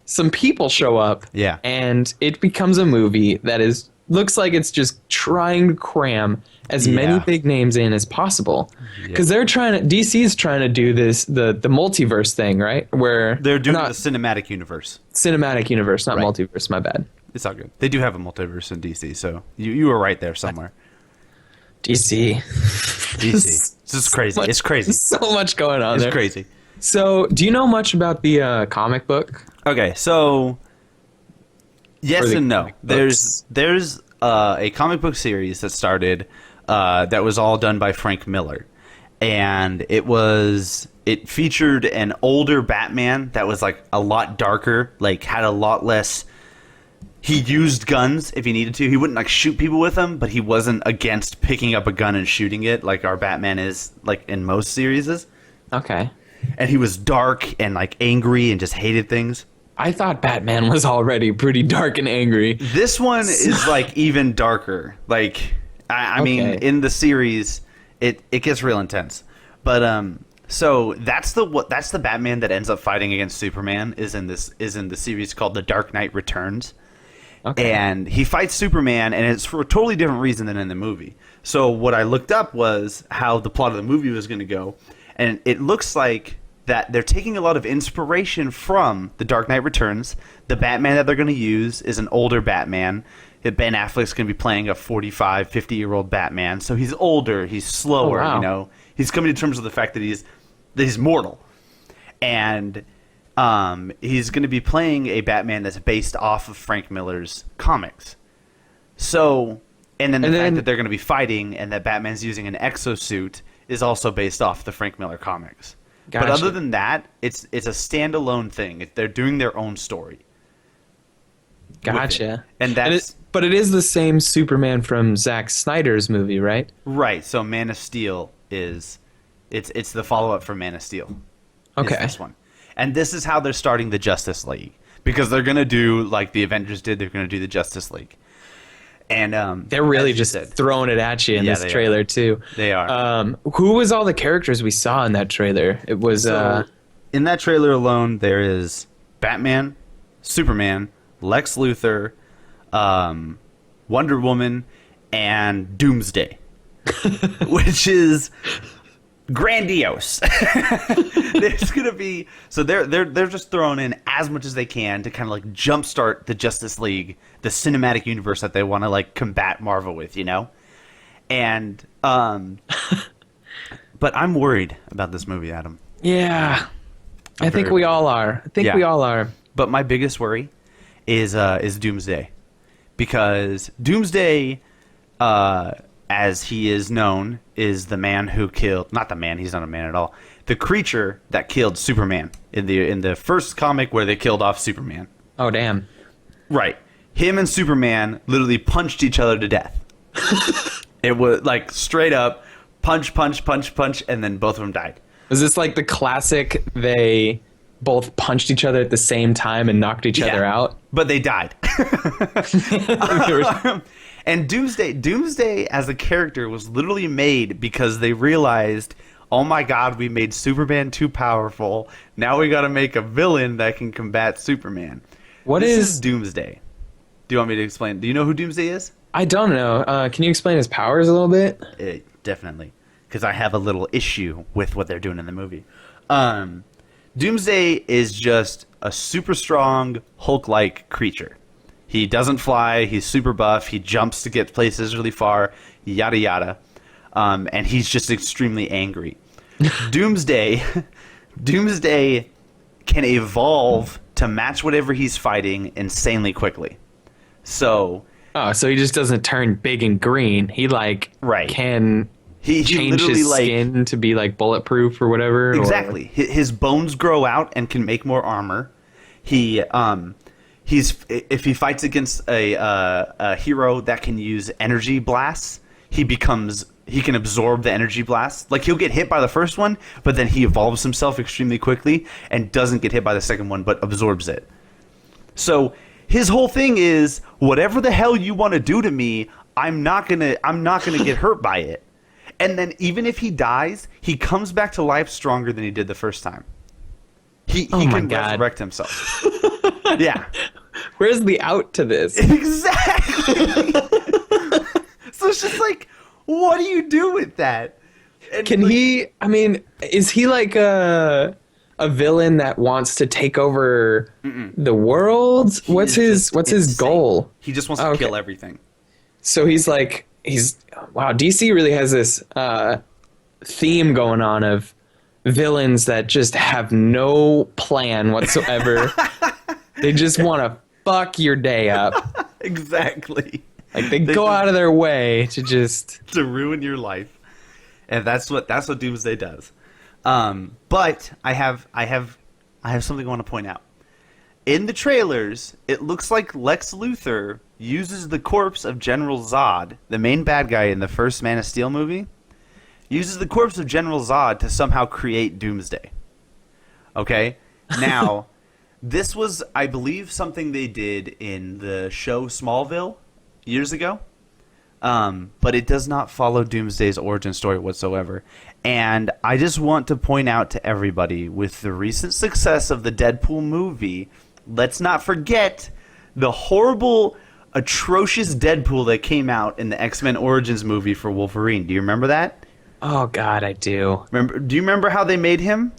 some people show up. Yeah. And it becomes a movie that looks like it's just trying to cram as many big names in as possible. Because DC's trying to do this, the multiverse thing, right? Where they're doing the cinematic universe. Cinematic universe, not multiverse, my bad. It's all good. They do have a multiverse in DC, so you were right there somewhere. DC. This is crazy. It's crazy. So much going on there. It's crazy. So, do you know much about the comic book? Okay, so yes and no. There's a comic book series that started that was all done by Frank Miller, and it featured an older Batman that was like a lot darker, like had a lot less. He used guns if he needed to. He wouldn't like shoot people with them, but he wasn't against picking up a gun and shooting it like our Batman is like in most series. Okay. And he was dark and like angry and just hated things. I thought Batman was already pretty dark and angry. This one is like even darker. Like I mean, in the series, it gets real intense. But so that's the Batman that ends up fighting against Superman is in the series called The Dark Knight Returns. Okay. And he fights Superman, and it's for a totally different reason than in the movie. So what I looked up was how the plot of the movie was going to go, and it looks like that they're taking a lot of inspiration from The Dark Knight Returns. The Batman that they're going to use is an older Batman. Ben Affleck's going to be playing a 45, 50-year-old Batman, so he's older, he's slower, you know. He's coming to terms with the fact that he's mortal. And he's going to be playing a Batman that's based off of Frank Miller's comics. So, and then the fact that they're going to be fighting and that Batman's using an exosuit is also based off the Frank Miller comics. Gotcha. But other than that, it's a standalone thing. They're doing their own story. Gotcha. And that's but it is the same Superman from Zack Snyder's movie, right? Right. So Man of Steel it's the follow-up for Man of Steel. Okay. This one. And this is how they're starting the Justice League, because they're going to do like the Avengers did. They're going to do the Justice League. And they're really just throwing it at you in this trailer too. They are. Who was all the characters we saw in that trailer? It was in that trailer alone. There is Batman, Superman, Lex Luthor, Wonder Woman, and Doomsday, which is grandiose. There's gonna be they're just throwing in as much as they can to kind of like jumpstart the Justice League, the cinematic universe that they want to like combat Marvel with, you know. And but I'm worried about this movie, Adam. Yeah, I think we all are. We all are. But my biggest worry is Doomsday, because Doomsday, as he is known, is the man who killed, not the man, he's not a man at all, the creature that killed Superman in the first comic where they killed off Superman. Oh, damn. Right. Him and Superman literally punched each other to death. It was like straight up punch, punch, punch, punch, and then both of them died. Was this like the classic, they both punched each other at the same time and knocked each other out? But they died. And Doomsday as a character was literally made because they realized, oh my god, we made Superman too powerful. Now we got to make a villain that can combat Superman. This is Doomsday. Do you want me to explain? Do you know who Doomsday is? I don't know. Can you explain his powers a little bit? Definitely, because I have a little issue with what they're doing in the movie. Doomsday is just a super strong Hulk-like creature. He doesn't fly. He's super buff. He jumps to get places really far. Yada yada, and he's just extremely angry. Doomsday can evolve to match whatever he's fighting insanely quickly. So he just doesn't turn big and green. He can change his skin to be like bulletproof or whatever. Exactly. His bones grow out and can make more armor. If he fights against a hero that can use energy blasts, he can absorb the energy blast. Like, he'll get hit by the first one, but then he evolves himself extremely quickly and doesn't get hit by the second one, but absorbs it. So his whole thing is, whatever the hell you want to do to me, I'm not gonna get hurt by it. And then even if he dies, he comes back to life stronger than he did the first time. He can resurrect himself. Yeah. Where's the out to this? Exactly. So it's just like, what do you do with that? And is he like a villain that wants to take over the world? What's his goal? He just wants to kill everything. So wow, DC really has this theme going on of villains that just have no plan whatsoever. They just want to fuck your day up. Exactly. Like, they go out of their way to ruin your life. And that's what Doomsday does. But I have something I want to point out. In the trailers, it looks like Lex Luthor uses the corpse of General Zod, the main bad guy in the first Man of Steel movie, uses the corpse of General Zod to somehow create Doomsday. Okay? Now, this was, I believe, something they did in the show Smallville years ago. But it does not follow Doomsday's origin story whatsoever. And I just want to point out to everybody, with the recent success of the Deadpool movie, let's not forget the horrible, atrocious Deadpool that came out in the X-Men Origins movie for Wolverine. Do you remember that? Oh, God, I do. Do you remember how they made him?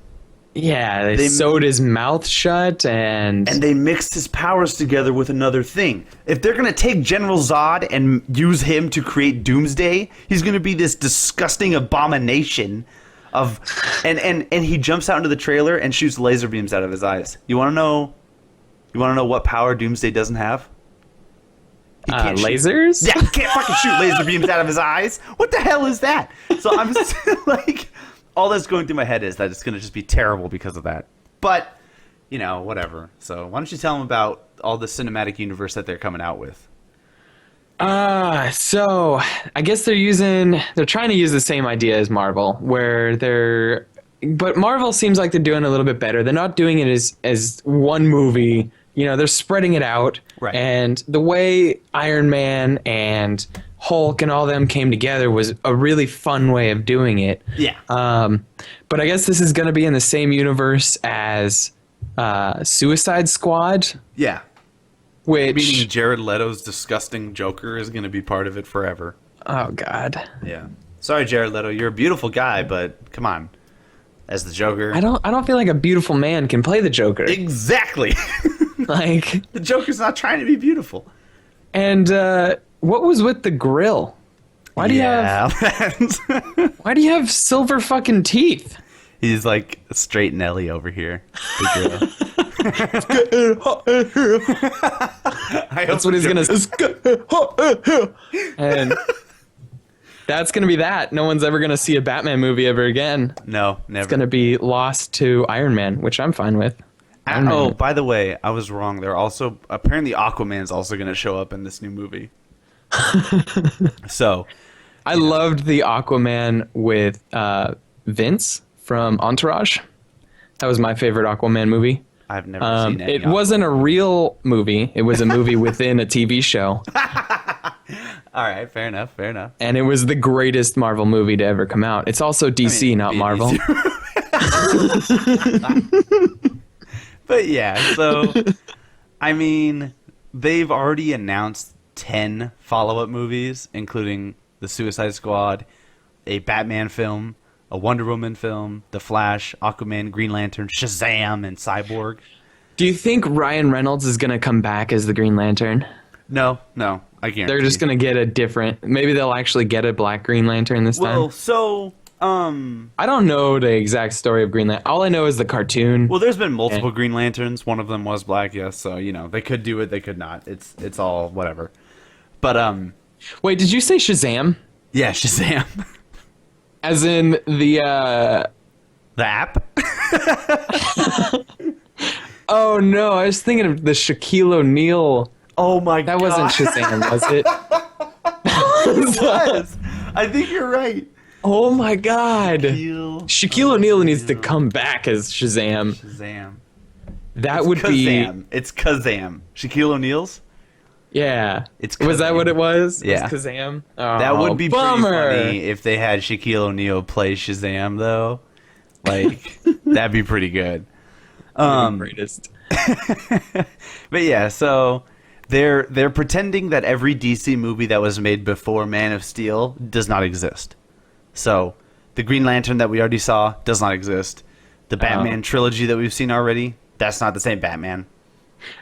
Yeah, they sewed his mouth shut and they mixed his powers together with another thing. If they're going to take General Zod and use him to create Doomsday, he's going to be this disgusting abomination of and he jumps out into the trailer and shoots laser beams out of his eyes. You want to know what power Doomsday doesn't have? He can't lasers? Yeah, he can't fucking shoot laser beams out of his eyes. What the hell is that? So I'm just like, all that's going through my head is that it's going to just be terrible because of that. But, whatever. So why don't you tell them about all the cinematic universe that they're coming out with? So I guess they're trying to use the same idea as Marvel, but Marvel seems like they're doing a little bit better. They're not doing it as one movie. They're spreading it out. Right. And the way Iron Man and Hulk and all them came together was a really fun way of doing it. Yeah. But I guess this is going to be in the same universe as Suicide Squad. Yeah. Which meaning Jared Leto's disgusting Joker is going to be part of it forever. Oh God. Yeah. Sorry, Jared Leto. You're a beautiful guy, but come on. As the Joker. I don't feel like a beautiful man can play the Joker. Exactly. Like the Joker's not trying to be beautiful. And what was with the grill? Why do you have silver fucking teeth? He's like straight Nelly over here. The That's what he's gonna say. And that's gonna be that. No one's ever gonna see a Batman movie ever again. No, never. It's gonna be lost to Iron Man, which I'm fine with. Oh, by the way, I was wrong. They're also apparently Aquaman's also gonna show up in this new movie. So, I loved the Aquaman with Vince from Entourage. That was my favorite Aquaman movie. I've never seen any. It wasn't a real movie. It was a movie within a TV show. All right, fair enough. And it was the greatest Marvel movie to ever come out. It's also DC, not Marvel. But yeah, so I mean, they've already announced 10 follow-up movies, including The Suicide Squad, a Batman film, a Wonder Woman film, The Flash, Aquaman, Green Lantern, Shazam, and Cyborg. Do you think Ryan Reynolds is going to come back as the Green Lantern? No, I can't. They're just going to get a different... Maybe they'll actually get a black Green Lantern this time. Well, so... I don't know the exact story of Green Lantern. All I know is the cartoon. Well, there's been multiple Green Lanterns. One of them was black, yes. So, they could do it, they could not. It's all whatever. But, Wait, did you say Shazam? Yeah, Shazam. As in the app? Oh, no. I was thinking of the Shaquille O'Neal. Oh, my God. That wasn't Shazam, was it? It was. I think you're right. Oh, my God. Shaquille O'Neal needs to come back as Shazam. That would be... It's Kazam. Shaquille O'Neal's? Yeah. Kazam. Was that what it was? Yeah. It was Kazam? Oh, that would be bummer. Pretty funny if they had Shaquille O'Neal play Shazam, though. Like, that'd be pretty good. Greatest. But yeah, so they're pretending that every DC movie that was made before Man of Steel does not exist. So, the Green Lantern that we already saw does not exist. The Batman trilogy that we've seen already, that's not the same Batman.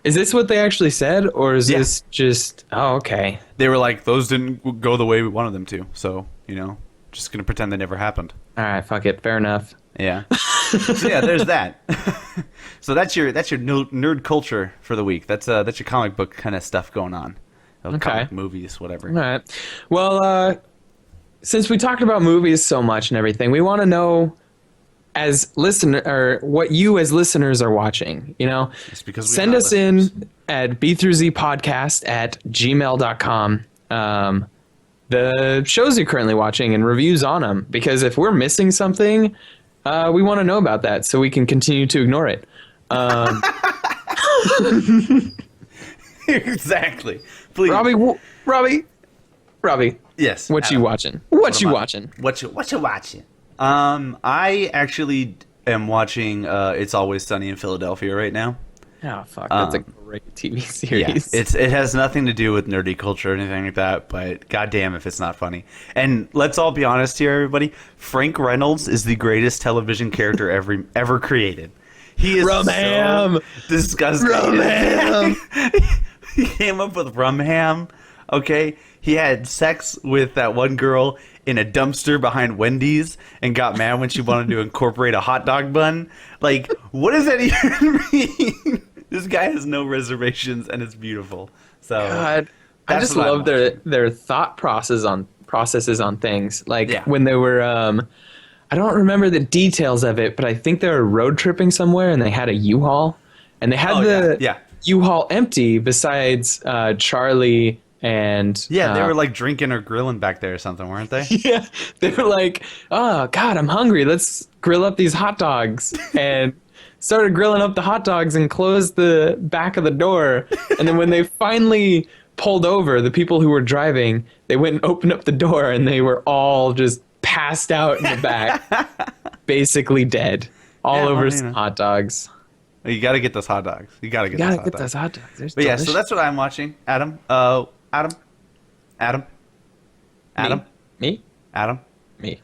Is this what they actually said, or is this just... Oh, okay. They were like, those didn't go the way we wanted them to. So, just going to pretend they never happened. All right, fuck it. Fair enough. Yeah. So, yeah, there's that. So that's your nerd culture for the week. That's your comic book kind of stuff going on. Comic movies, whatever. All right. Well, since we talked about movies so much and everything, we want to know what you as listeners are watching. It's because send us in at BthroughZpodcast@gmail.com. The shows you're currently watching and reviews on them, because if we're missing something, we want to know about that so we can continue to ignore it. Exactly. Please, Robbie. Yes. What you watching? What you watching? What you watching? I actually am watching It's Always Sunny in Philadelphia right now. Oh fuck, that's a great TV series. Yeah, it has nothing to do with nerdy culture or anything like that, but goddamn if it's not funny. And let's all be honest here, everybody. Frank Reynolds is the greatest television character ever created. He is so disgusting. Rumham. He came up with Rumham. Okay, he had sex with that one girl in a dumpster behind Wendy's and got mad when she wanted to incorporate a hot dog bun. Like, what does that even mean? This guy has no reservations and it's beautiful. So God, I just love their thought processes on things. Like when they were I don't remember the details of it, but I think they were road tripping somewhere and they had a U-Haul and they had U-Haul empty besides Charlie and they were like drinking or grilling back there or something, weren't they? Yeah, they were like, oh God, I'm hungry, let's grill up these hot dogs, and started grilling up the hot dogs and closed the back of the door. And then when they finally pulled over, the people who were driving, they went and opened up the door and they were all just passed out in the back, basically dead, all over some hot dogs. You got to get those hot dogs. You got to get those hot dogs. They're But yeah, delicious. so that's what I'm watching. Adam. Me? Adam. Me.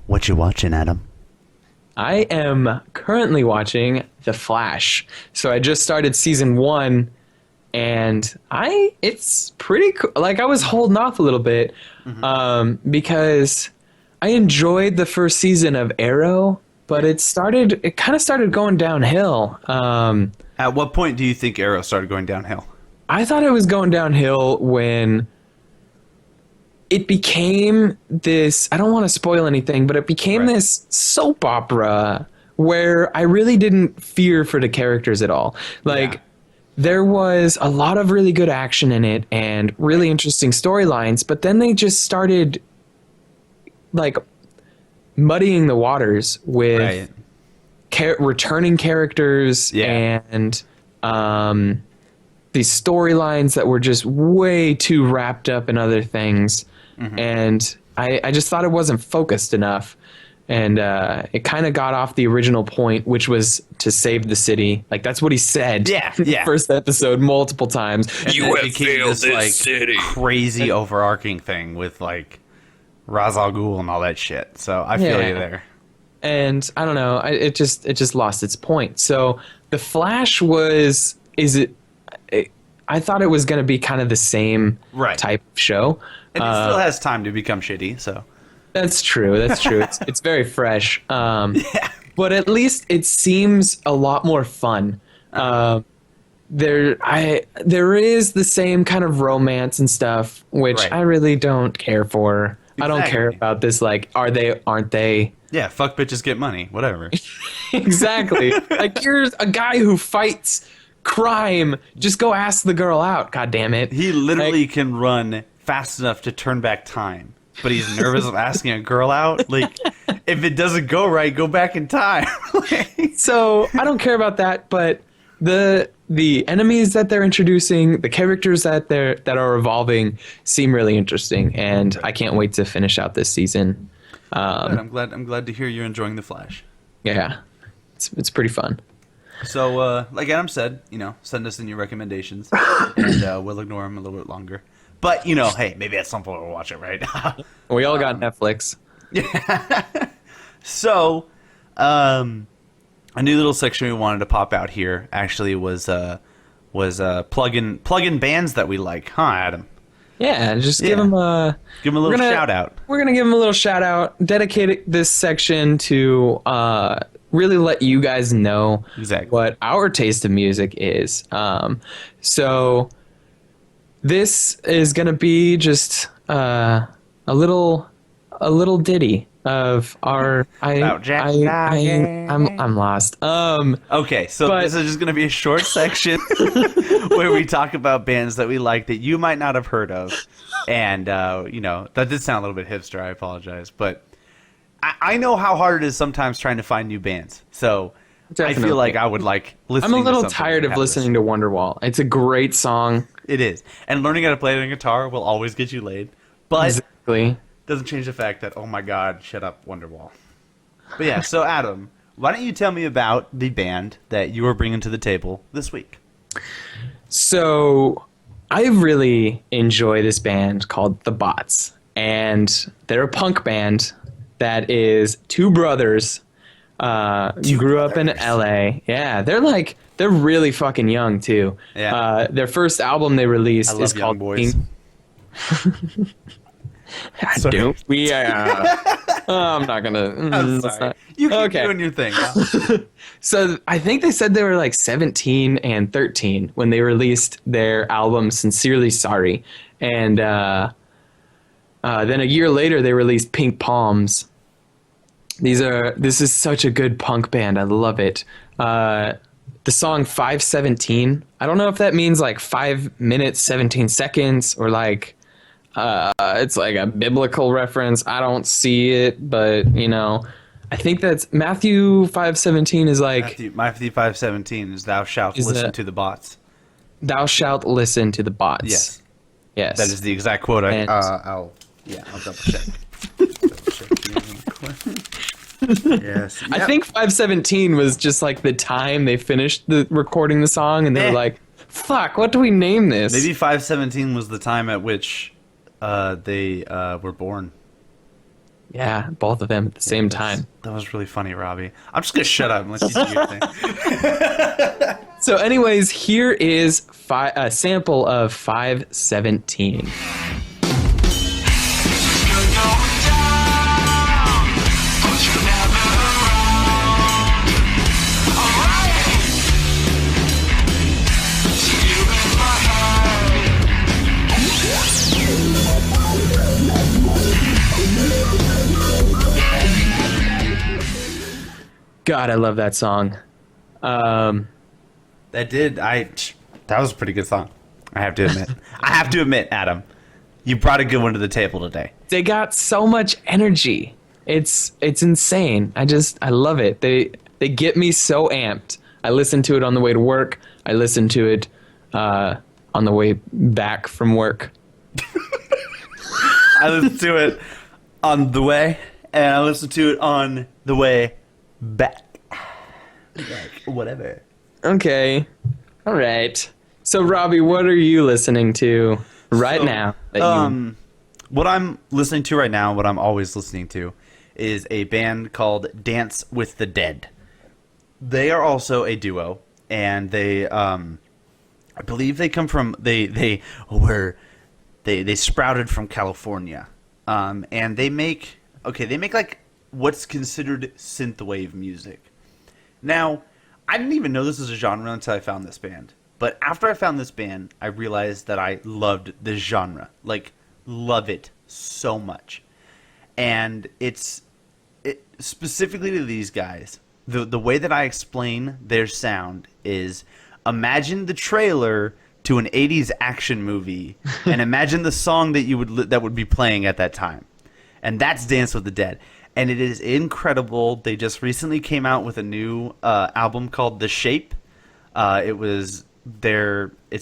What you watching, Adam? I am currently watching The Flash. So I just started season 1, and it's pretty cool. Like, I was holding off a little bit because I enjoyed the first season of Arrow, but it kind of started going downhill. At what point do you think Arrow started going downhill? I thought it was going downhill when it became this, I don't want to spoil anything, but it became this soap opera where I really didn't fear for the characters at all. Like, there was a lot of really good action in it and really interesting storylines, but then they just started, like, muddying the waters with returning characters and these storylines that were just way too wrapped up in other things. And I just thought it wasn't focused enough. And it kind of got off the original point, which was to save the city. Like, that's what he said in the first episode multiple times. And you have failed this city. Crazy overarching thing with, like, Ra's al Ghul and all that shit. So I feel you there. And I don't know, it just lost its point. So The Flash I thought it was going to be kind of the same type of show. And it still has time to become shitty, so. That's true. It's very fresh. But at least it seems a lot more fun. There is the same kind of romance and stuff, which I really don't care for. Exactly. I don't care about this, like, are they, aren't they? Yeah, fuck bitches get money, whatever. Exactly. Like, you're a guy who fights crime. Just go ask the girl out, god damn it. He literally can run fast enough to turn back time, but he's nervous of asking a girl out. Like, if it doesn't go right, go back in time. So I don't care about that, but the enemies that they're introducing, the characters that are evolving seem really interesting, and I can't wait to finish out this season. I'm glad to hear you're enjoying The Flash. Yeah, it's pretty fun. So, like Adam said, send us in your recommendations, and we'll ignore them a little bit longer. But, hey, maybe at some point we'll watch it, right? We all got Netflix. Yeah. So, a new little section we wanted to pop out here actually was plug-in bands that we like, huh, Adam? Yeah, just give them a little shout out. We're gonna give them a little shout out. Dedicate this section to really let you guys know what our taste of music is. So this is gonna be just a little ditty of our I'm lost. Okay, so this is just gonna be a short section where we talk about bands that we like that you might not have heard of, and that did sound a little bit hipster. I apologize, but I know how hard it is sometimes trying to find new bands. So definitely. I feel like I would like listening. I'm a little tired of listening to Wonderwall. It's a great song. It is, and learning how to play it on guitar will always get you laid. But doesn't change the fact that, oh my god, shut up, Wonderwall. But yeah, so Adam, why don't you tell me about the band that you are bringing to the table this week? So I really enjoy this band called The Bots, and they're a punk band that is two brothers who grew up in LA. Yeah, they're really fucking young too. Yeah. Their first album they released is called Boys. Don't we? I'm not gonna. I'm sorry. You keep doing your thing. So I think they said they were like 17 and 13 when they released their album "Sincerely Sorry," and then a year later they released Pink Palms. This is such a good punk band. I love it. The song 5:17. I don't know if that means like 5 minutes 17 seconds or like. It's like a biblical reference. I don't see it, but I think that's Matthew 5:17 is like Matthew 5:17 is thou shalt listen to the bots. Thou shalt listen to the bots. Yes. That is the exact quote. I'll double check. Yes. Yep. I think 517 was just like the time they finished recording the song, and they were like, "Fuck, what do we name this?" Maybe 517 was the time at which they were born. Yeah, both of them at the same time. That was really funny, Robbie. I'm just gonna shut up and let you do your thing. So, anyways, here is a sample of 517. God, I love that song. That was a pretty good song. I have to admit. Adam, you brought a good one to the table today. They got so much energy. It's insane. I love it. They get me so amped. I listen to it on the way to work. I listen to it on the way back from work. I listen to it on the way, and I listen to it on the way back. Like, whatever. Okay. All right. So, Robbie, what are you listening to now? What I'm listening to right now, what I'm always listening to, is a band called Dance with the Dead. They are also a duo, and they, I believe they come from, they sprouted from California, and they make like what's considered synthwave music. Now, I didn't even know this was a genre until I found this band. But after I found this band, I realized that I loved this genre. Like, love it so much. And it specifically to these guys, the way that I explain their sound is, imagine the trailer to an 80s action movie and imagine the song that would be playing at that time. And that's Dance with the Dead. And it is incredible. They just recently came out with a new album called The Shape. It's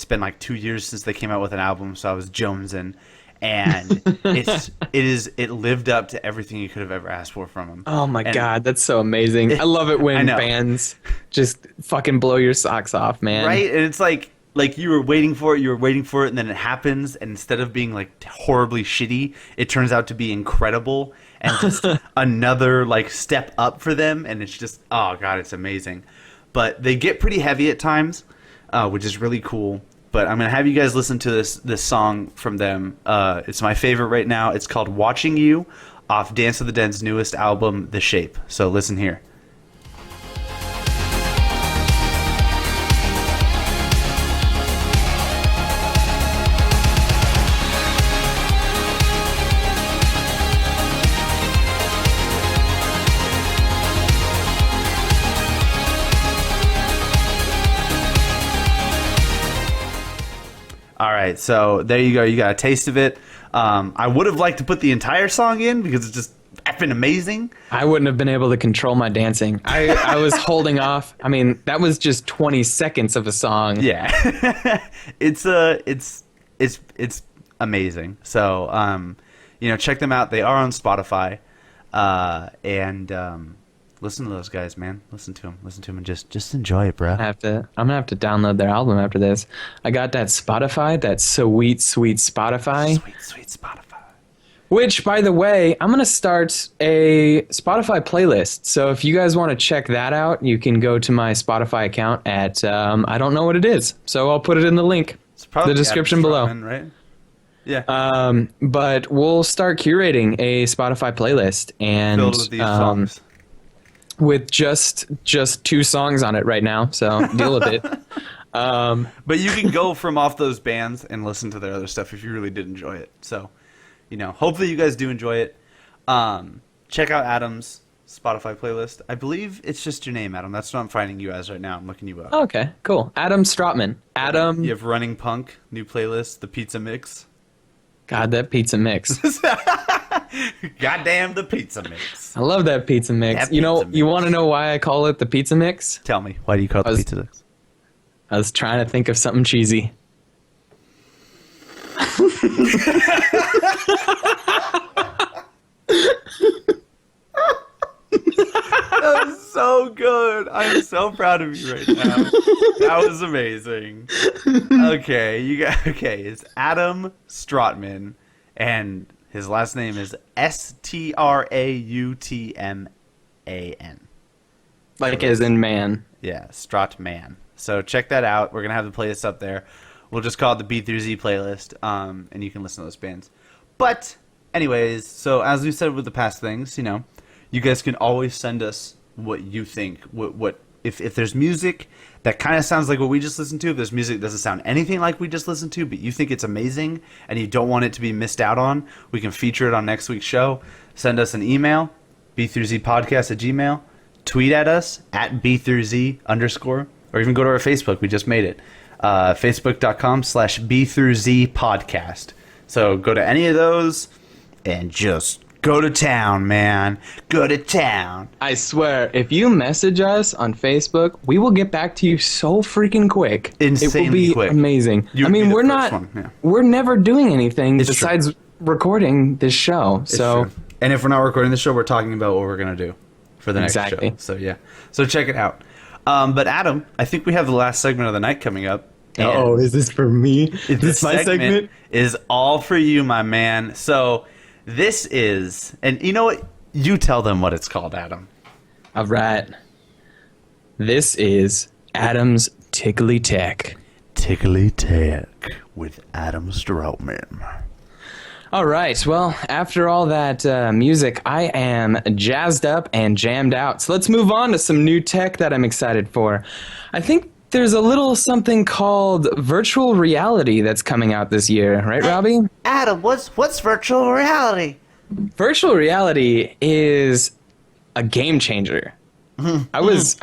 been like 2 years since they came out with an album, so I was jonesing. And it lived up to everything you could have ever asked for from them. Oh my God, that's so amazing. I love it when bands just fucking blow your socks off, man. Right? And it's like you were waiting for it, and then it happens, and instead of being like horribly shitty, it turns out to be incredible. And just another like step up for them, and it's just, oh God, it's amazing. But they get pretty heavy at times, which is really cool. But I'm gonna have you guys listen to this song from them. It's my favorite right now. It's called "Watching You" off Dance with the Dead's newest album, The Shape. So listen here. All right, so there you go. You got a taste of it. I would have liked to put the entire song in because it's just effing amazing. I wouldn't have been able to control my dancing. I was holding off. I mean, that was just 20 seconds of a song. Yeah, it's amazing. So check them out. They are on Spotify, and listen to those guys, man. Listen to them, and just enjoy it, bro. I'm gonna have to download their album after this. I got that Spotify, that sweet Spotify. Sweet Spotify. Which, by the way, I'm gonna start a Spotify playlist. So if you guys want to check that out, you can go to my Spotify account at I don't know what it is, so I'll put it in the link, it's probably the description below. Right? Yeah. But we'll start curating a Spotify playlist and filled with these songs. With just 2 songs on it right now, so deal with it. But you can go from off those bands and listen to their other stuff if you really did enjoy it. So, hopefully you guys do enjoy it. Check out Adam's Spotify playlist. I believe it's just your name, Adam. That's what I'm finding you as right now. I'm looking you up. Okay, cool. Adam Strotman. Adam. You have Running Punk, new playlist, the Pizza Mix. God, that pizza mix. Goddamn the pizza mix. I love that pizza mix. You want to know why I call it the pizza mix? Tell me. Why do you call it the pizza mix? I was trying to think of something cheesy. so good. I'm so proud of you right now. That was amazing. Okay, it's Adam Strautman, and his last name is Strautman. Like as in man. Yeah, Strautman. So check that out. We're gonna have the playlist up there. We'll just call it the B through Z playlist, and you can listen to those bands. But anyways, so as we said with the past things, you guys can always send us what you think. What if there's music that kind of sounds like what we just listened to, if there's music that doesn't sound anything like we just listened to, but you think it's amazing and you don't want it to be missed out on, we can feature it on next week's show. Send us an email, BthroughZpodcast@gmail.com. Tweet at us at BthroughZ_, or even go to our Facebook. We just made it. Facebook.com/BthroughZpodcast. So go to any of those and just go to town, man. Go to town. I swear, if you message us on Facebook, we will get back to you so freaking quick. Insanely it will be quick. Amazing. We're never doing anything besides recording this show. So, and if we're not recording the show, we're talking about what we're going to do for the next show. So yeah. So check it out. But Adam, I think we have the last segment of the night coming up. Oh, is this for me? Is this my segment? Is all for you, my man. So this is, and you know what? You tell them what it's called, Adam. All right. This is Adam's Tickly Tech. Tickly Tech with Adam Strautman. All right. Well, after all that music, I am jazzed up and jammed out. So let's move on to some new tech that I'm excited for. I think there's a little something called virtual reality that's coming out this year, right, Robbie? Adam, what's virtual reality? Virtual reality is a game changer. I was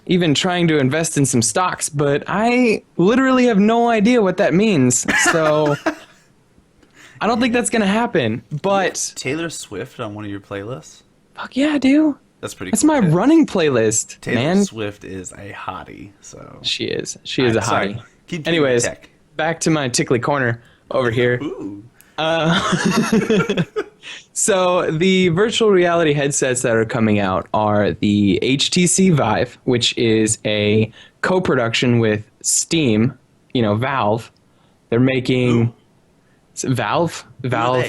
even trying to invest in some stocks, but I literally have no idea what that means. So I don't think that's gonna happen. But Taylor Swift on one of your playlists? Fuck yeah, dude. That's pretty. That's my running playlist. Taylor Swift is a hottie. So she is. She is a hottie. Sorry. Keep Anyways, back to my tickly corner over here. Ooh. So the virtual reality headsets that are coming out are the HTC Vive, which is a co-production with Steam, Valve. They're making Valve. They're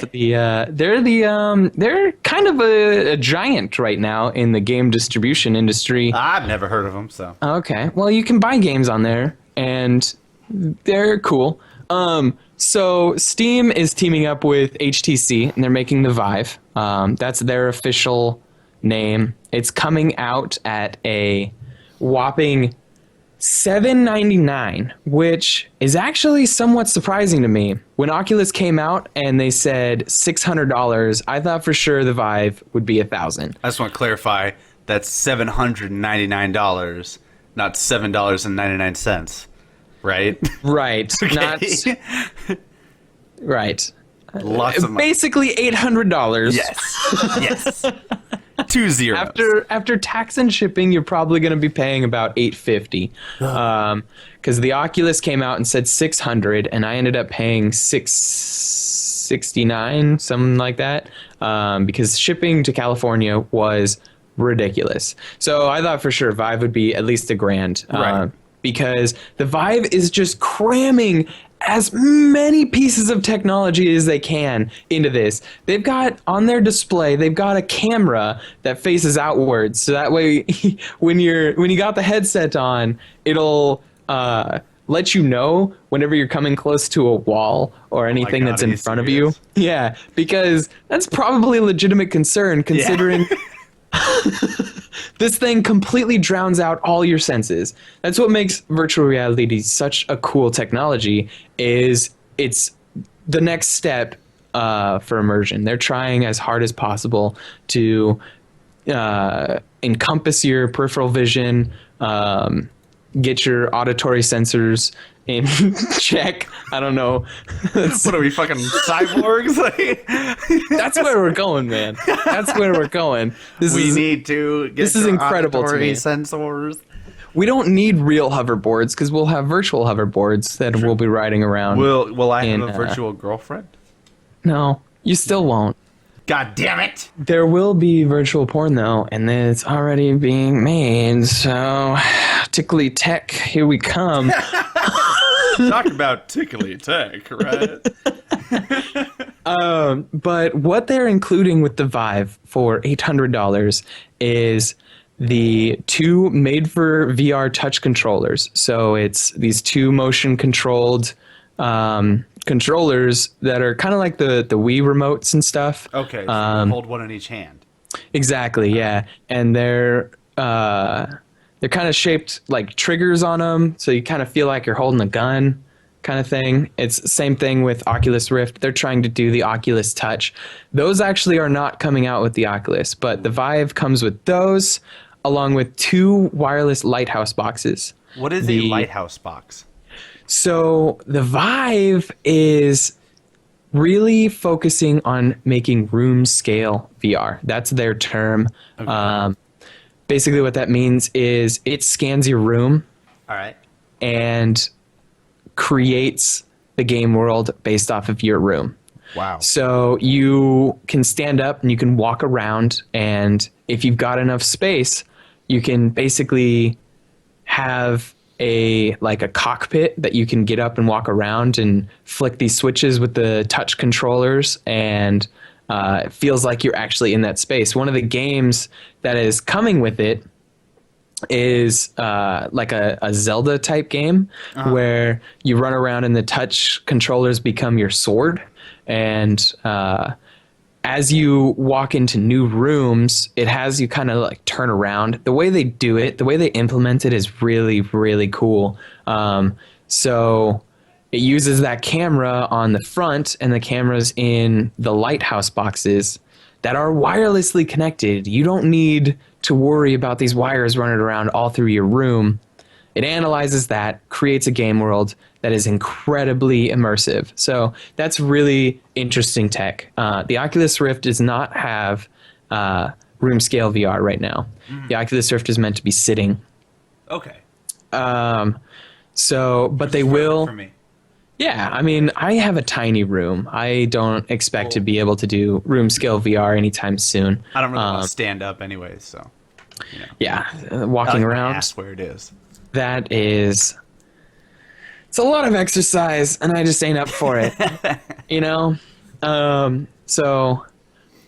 kind of a giant right now in the game distribution industry. I've never heard of them, so. Okay. Well, you can buy games on there and they're cool. So Steam is teaming up with HTC and they're making the Vive. That's their official name. It's coming out at a whopping $799, which is actually somewhat surprising to me. When Oculus came out and they said $600, I thought for sure the Vive would be $1,000. I just want to clarify that's $799, not $7.99. Right? Right. Okay. Right. Lots of money. Basically $800. Yes. 2 zeros. After tax and shipping, you're probably going to be paying about $850. Because the Oculus came out and said $600, and I ended up paying $669, something like that. Because shipping to California was ridiculous. So I thought for sure Vive would be at least $1,000. Right. Because the Vive is just cramming as many pieces of technology as they can into this. They've got on their display, they've got a camera that faces outwards, so that way when you got the headset on, it'll let you know whenever you're coming close to a wall or anything that's in front of you. Yeah, because that's probably a legitimate concern considering this thing completely drowns out all your senses. That's what makes virtual reality such a cool technology, is it's the next step for immersion. They're trying as hard as possible to encompass your peripheral vision, get your auditory sensors in check. I don't know. What are we, fucking cyborgs? That's where we're going, man. That's where we're going. This is incredible to me. Sensors. We don't need real hoverboards because we'll have virtual hoverboards that we'll be riding around. Will I have a virtual girlfriend? No, you still won't. God damn it! There will be virtual porn though, and it's already being made. So, tickly tech, here we come. Talk about tickly tech, right? But what they're including with the Vive for $800 is the 2 made for VR touch controllers. So it's these 2 motion controlled controllers that are kind of like the Wii remotes and stuff. Okay, so you hold one in each hand. Exactly, yeah. And they're kind of shaped like triggers on them, so you kind of feel like you're holding a gun kind of thing. It's the same thing with Oculus Rift. They're trying to do the Oculus Touch. Those actually are not coming out with the Oculus, but the Vive comes with those along with 2 wireless lighthouse boxes. What is a lighthouse box? So the Vive is really focusing on making room scale VR. That's their term. Okay. Basically what that means is it scans your room. All right. And creates the game world based off of your room. Wow. So you can stand up and you can walk around, and if you've got enough space, you can basically have a cockpit that you can get up and walk around and flick these switches with the touch controllers, and it feels like you're actually in that space. One of the games that is coming with it is like a Zelda type game where you run around and the touch controllers become your sword, and as you walk into new rooms, it has you kind of like turn around. The way they do it, the way they implement it is really, really cool. So it uses that camera on the front and the cameras in the lighthouse boxes that are wirelessly connected. You don't need to worry about these wires running around all through your room. It analyzes that, creates a game world that is incredibly immersive. So that's really interesting tech. The Oculus Rift does not have room scale VR right now. The Oculus Rift is meant to be sitting. Okay. But they will. For me. Yeah, I mean, I have a tiny room. I don't expect to be able to do room scale VR anytime soon. I don't really want to stand up anyways, so. You know. Yeah, walking around. That's where it is. That is. It's a lot of exercise, and I just ain't up for it. You know, so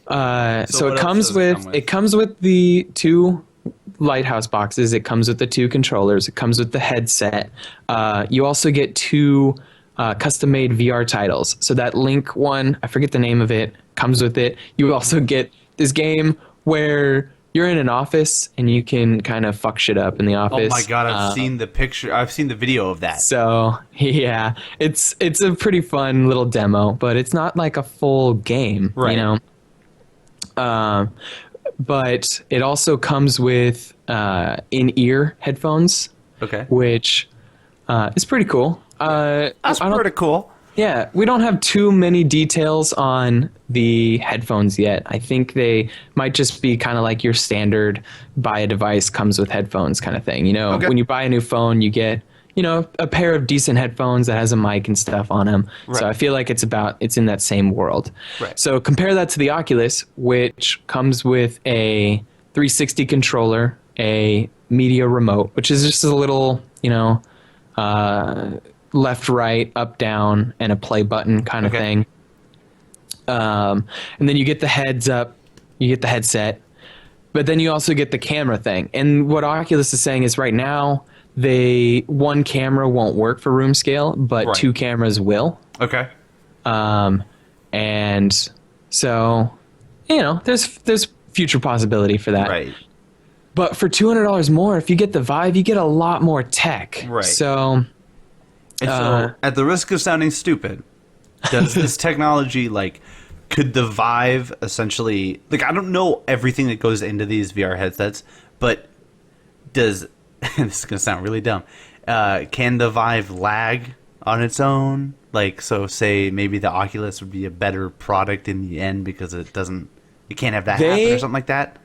it comes with the 2 lighthouse boxes. It comes with the 2 controllers. It comes with the headset. You also get 2 custom-made VR titles. So that Link one, I forget the name of it, comes with it. You also get this game where you're in an office and you can kind of fuck shit up in the office. Oh my god, I've seen the picture. I've seen the video of that. So yeah, it's a pretty fun little demo, but it's not like a full game, right? You know. But it also comes with in-ear headphones. Okay. Which is pretty cool. That's pretty cool. Yeah, we don't have too many details on the headphones yet. I think they might just be kind of like your standard buy a device comes with headphones kind of thing. You know, when you buy a new phone, you get, you know, a pair of decent headphones that has a mic and stuff on them. Right. So I feel like it's in that same world. Right. So compare that to the Oculus, which comes with a 360 controller, a media remote, which is just a little, you know, left, right, up, down, and a play button kind of thing. And then you get the heads up, you get the headset, but then you also get the camera thing. And what Oculus is saying is right now, one camera won't work for room scale, but 2 cameras will. Okay. And so, you know, there's future possibility for that. Right. But for $200 more, if you get the Vive, you get a lot more tech. Right. So, at the risk of sounding stupid, does this technology, like, could the Vive essentially, like, I don't know everything that goes into these VR headsets, but this is going to sound really dumb, can the Vive lag on its own? Like, so say maybe the Oculus would be a better product in the end because it can't have that happen or something like that?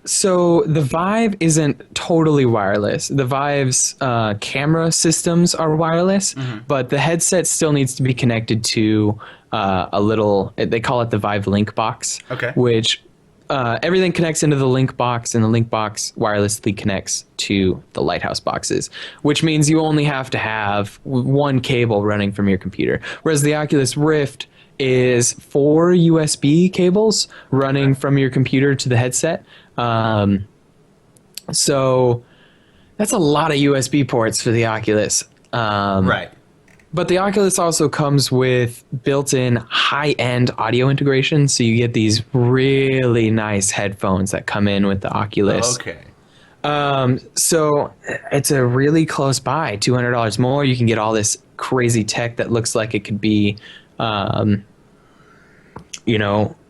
So the Vive isn't totally wireless. The Vive's camera systems are wireless, but the headset still needs to be connected to a little, they call it the Vive Link box, which everything connects into the Link box, and the Link box wirelessly connects to the Lighthouse boxes, which means you only have to have one cable running from your computer. Whereas the Oculus Rift is 4 USB cables running from your computer to the headset. So that's a lot of USB ports for the Oculus. Right. But the Oculus also comes with built-in high-end audio integration, so you get these really nice headphones that come in with the Oculus. Okay. So it's a really close buy, $200 more. You can get all this crazy tech that looks like it could be,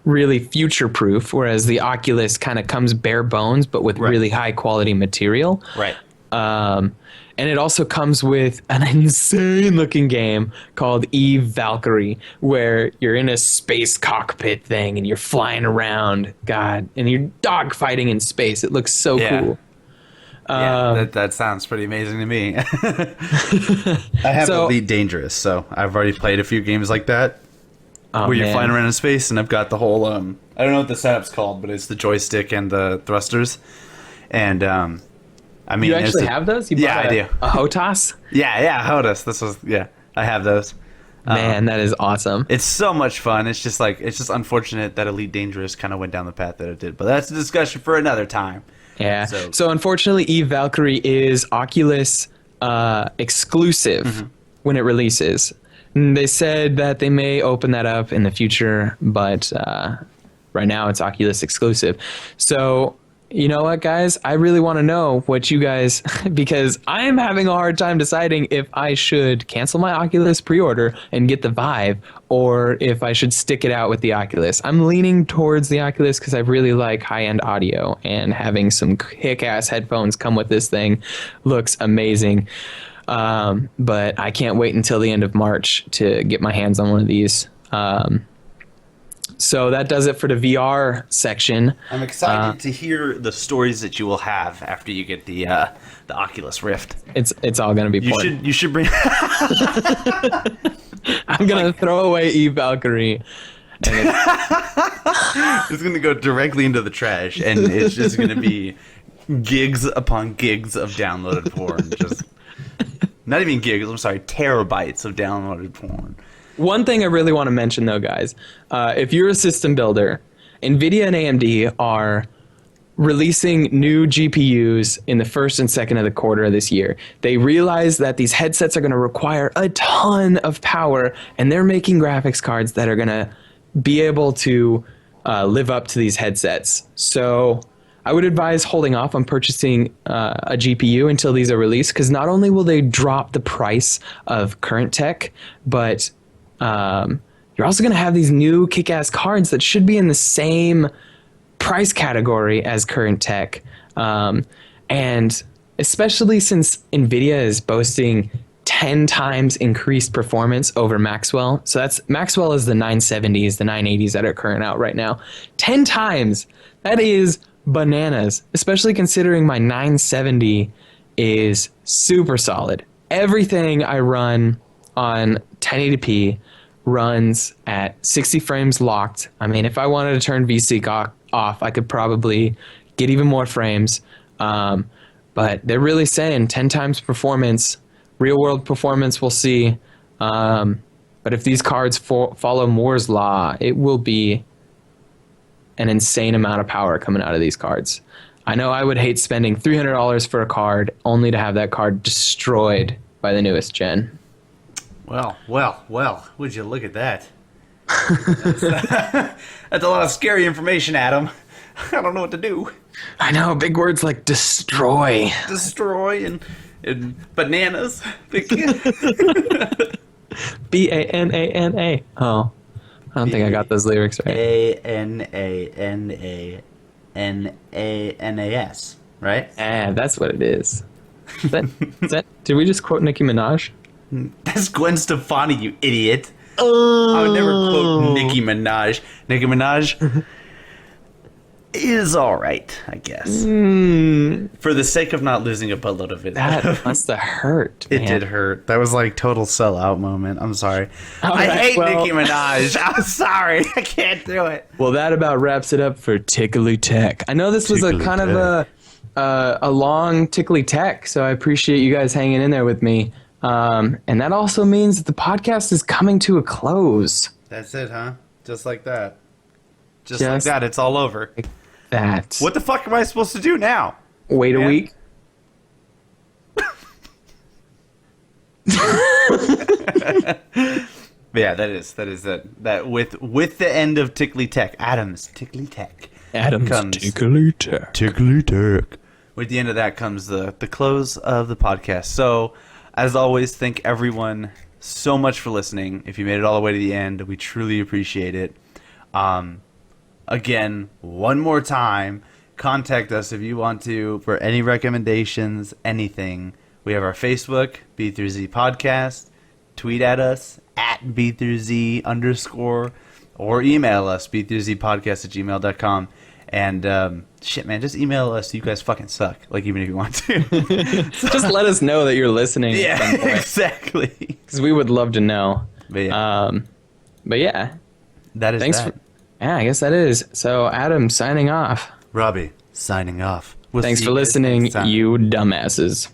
really future-proof, whereas the Oculus kind of comes bare bones, but with really high-quality material. Right. And it also comes with an insane-looking game called Eve Valkyrie, where you're in a space cockpit thing and you're flying around, and you're dogfighting in space. It looks so cool. That sounds pretty amazing to me. I have Elite Dangerous, so I've already played a few games like that. Where you're flying around in space, and I've got the whole, I don't know what the setup's called, but it's the joystick and the thrusters. And, I mean... You actually have those? You I do. A HOTAS? Yeah, HOTAS. I have those. Man, that is awesome. It's so much fun. It's just unfortunate that Elite Dangerous kind of went down the path that it did. But that's a discussion for another time. Yeah. So unfortunately, Eve Valkyrie is Oculus exclusive when it releases. They said that they may open that up in the future, but right now it's Oculus exclusive. So, you know what, guys? I really want to know what you guys, because I am having a hard time deciding if I should cancel my Oculus pre-order and get the Vive, or if I should stick it out with the Oculus. I'm leaning towards the Oculus because I really like high-end audio, and having some kick-ass headphones come with this thing looks amazing. But I can't wait until the end of March to get my hands on one of these. So that does it for the VR section. I'm excited to hear the stories that you will have after you get the Oculus Rift. It's all gonna be porn. You should bring. I'm gonna throw away Eve Valkyrie. And it's gonna go directly into the trash, and it's just gonna be gigs upon gigs of downloaded porn. Just. Not even gigs, I'm sorry, terabytes of downloaded porn. One thing I really want to mention, though, guys, if you're a system builder, NVIDIA and AMD are releasing new GPUs in the first and second of the quarter of this year. They realize that these headsets are going to require a ton of power, and they're making graphics cards that are going to be able to live up to these headsets. So I would advise holding off on purchasing a GPU until these are released, because not only will they drop the price of current tech, but you're also going to have these new kick-ass cards that should be in the same price category as current tech. And especially since NVIDIA is boasting 10 times increased performance over Maxwell. So Maxwell is the 970s, the 980s that are current out right now. 10 times! That is bananas, especially considering my 970 is super solid. Everything I run on 1080p runs at 60 frames locked. I mean, if I wanted to turn VSync off, I could probably get even more frames. But they're really saying 10 times performance, real world performance, we'll see. But if these cards follow Moore's law, it will be an insane amount of power coming out of these cards. I know I would hate spending $300 for a card only to have that card destroyed by the newest gen. Well, would you look at that? That's a lot of scary information, Adam. I don't know what to do. I know, big words like destroy. Destroy and bananas. B-A-N-A-N-A. Oh. I don't think I got those lyrics right. A-N-A-N-A-N-A-N-A-S, right? That's what it is. Is that, did we just quote Nicki Minaj? That's Gwen Stefani, you idiot. I would never quote Nicki Minaj. Nicki Minaj, is all right, I guess. For the sake of not losing a buttload of it. That must have hurt, It man. did hurt. That was like total sellout moment. I'm sorry. I hate Nicki Minaj. I'm sorry. I can't do it. Well, that about wraps it up for Tickly Tech. I know this was a kind of a long Tickly Tech, so I appreciate you guys hanging in there with me. And that also means that the podcast is coming to a close. That's it, huh? Just like that. Just like that. It's all over. Like that. What the fuck am I supposed to do now? Wait a week. Yeah, that is that with the end of Tickly Tech, Adam's Tickly Tech. Adam's Tickly Tech. Tickly Tech. With the end of that comes the close of the podcast. So, as always, thank everyone so much for listening. If you made it all the way to the end, we truly appreciate it. Again, one more time, contact us if you want to for any recommendations, anything. We have our Facebook, BthroughZpodcast. Tweet at us at BthroughZ_, or email us, BthroughZpodcast@gmail.com. And shit, man, just email us. You guys fucking suck. Like, even if you want to. Just let us know that you're listening. Yeah, exactly. Because we would love to know. But yeah. That is Thanks that. Yeah, I guess that is. So, Adam, signing off. Robbie, signing off. Thanks for listening, you dumbasses.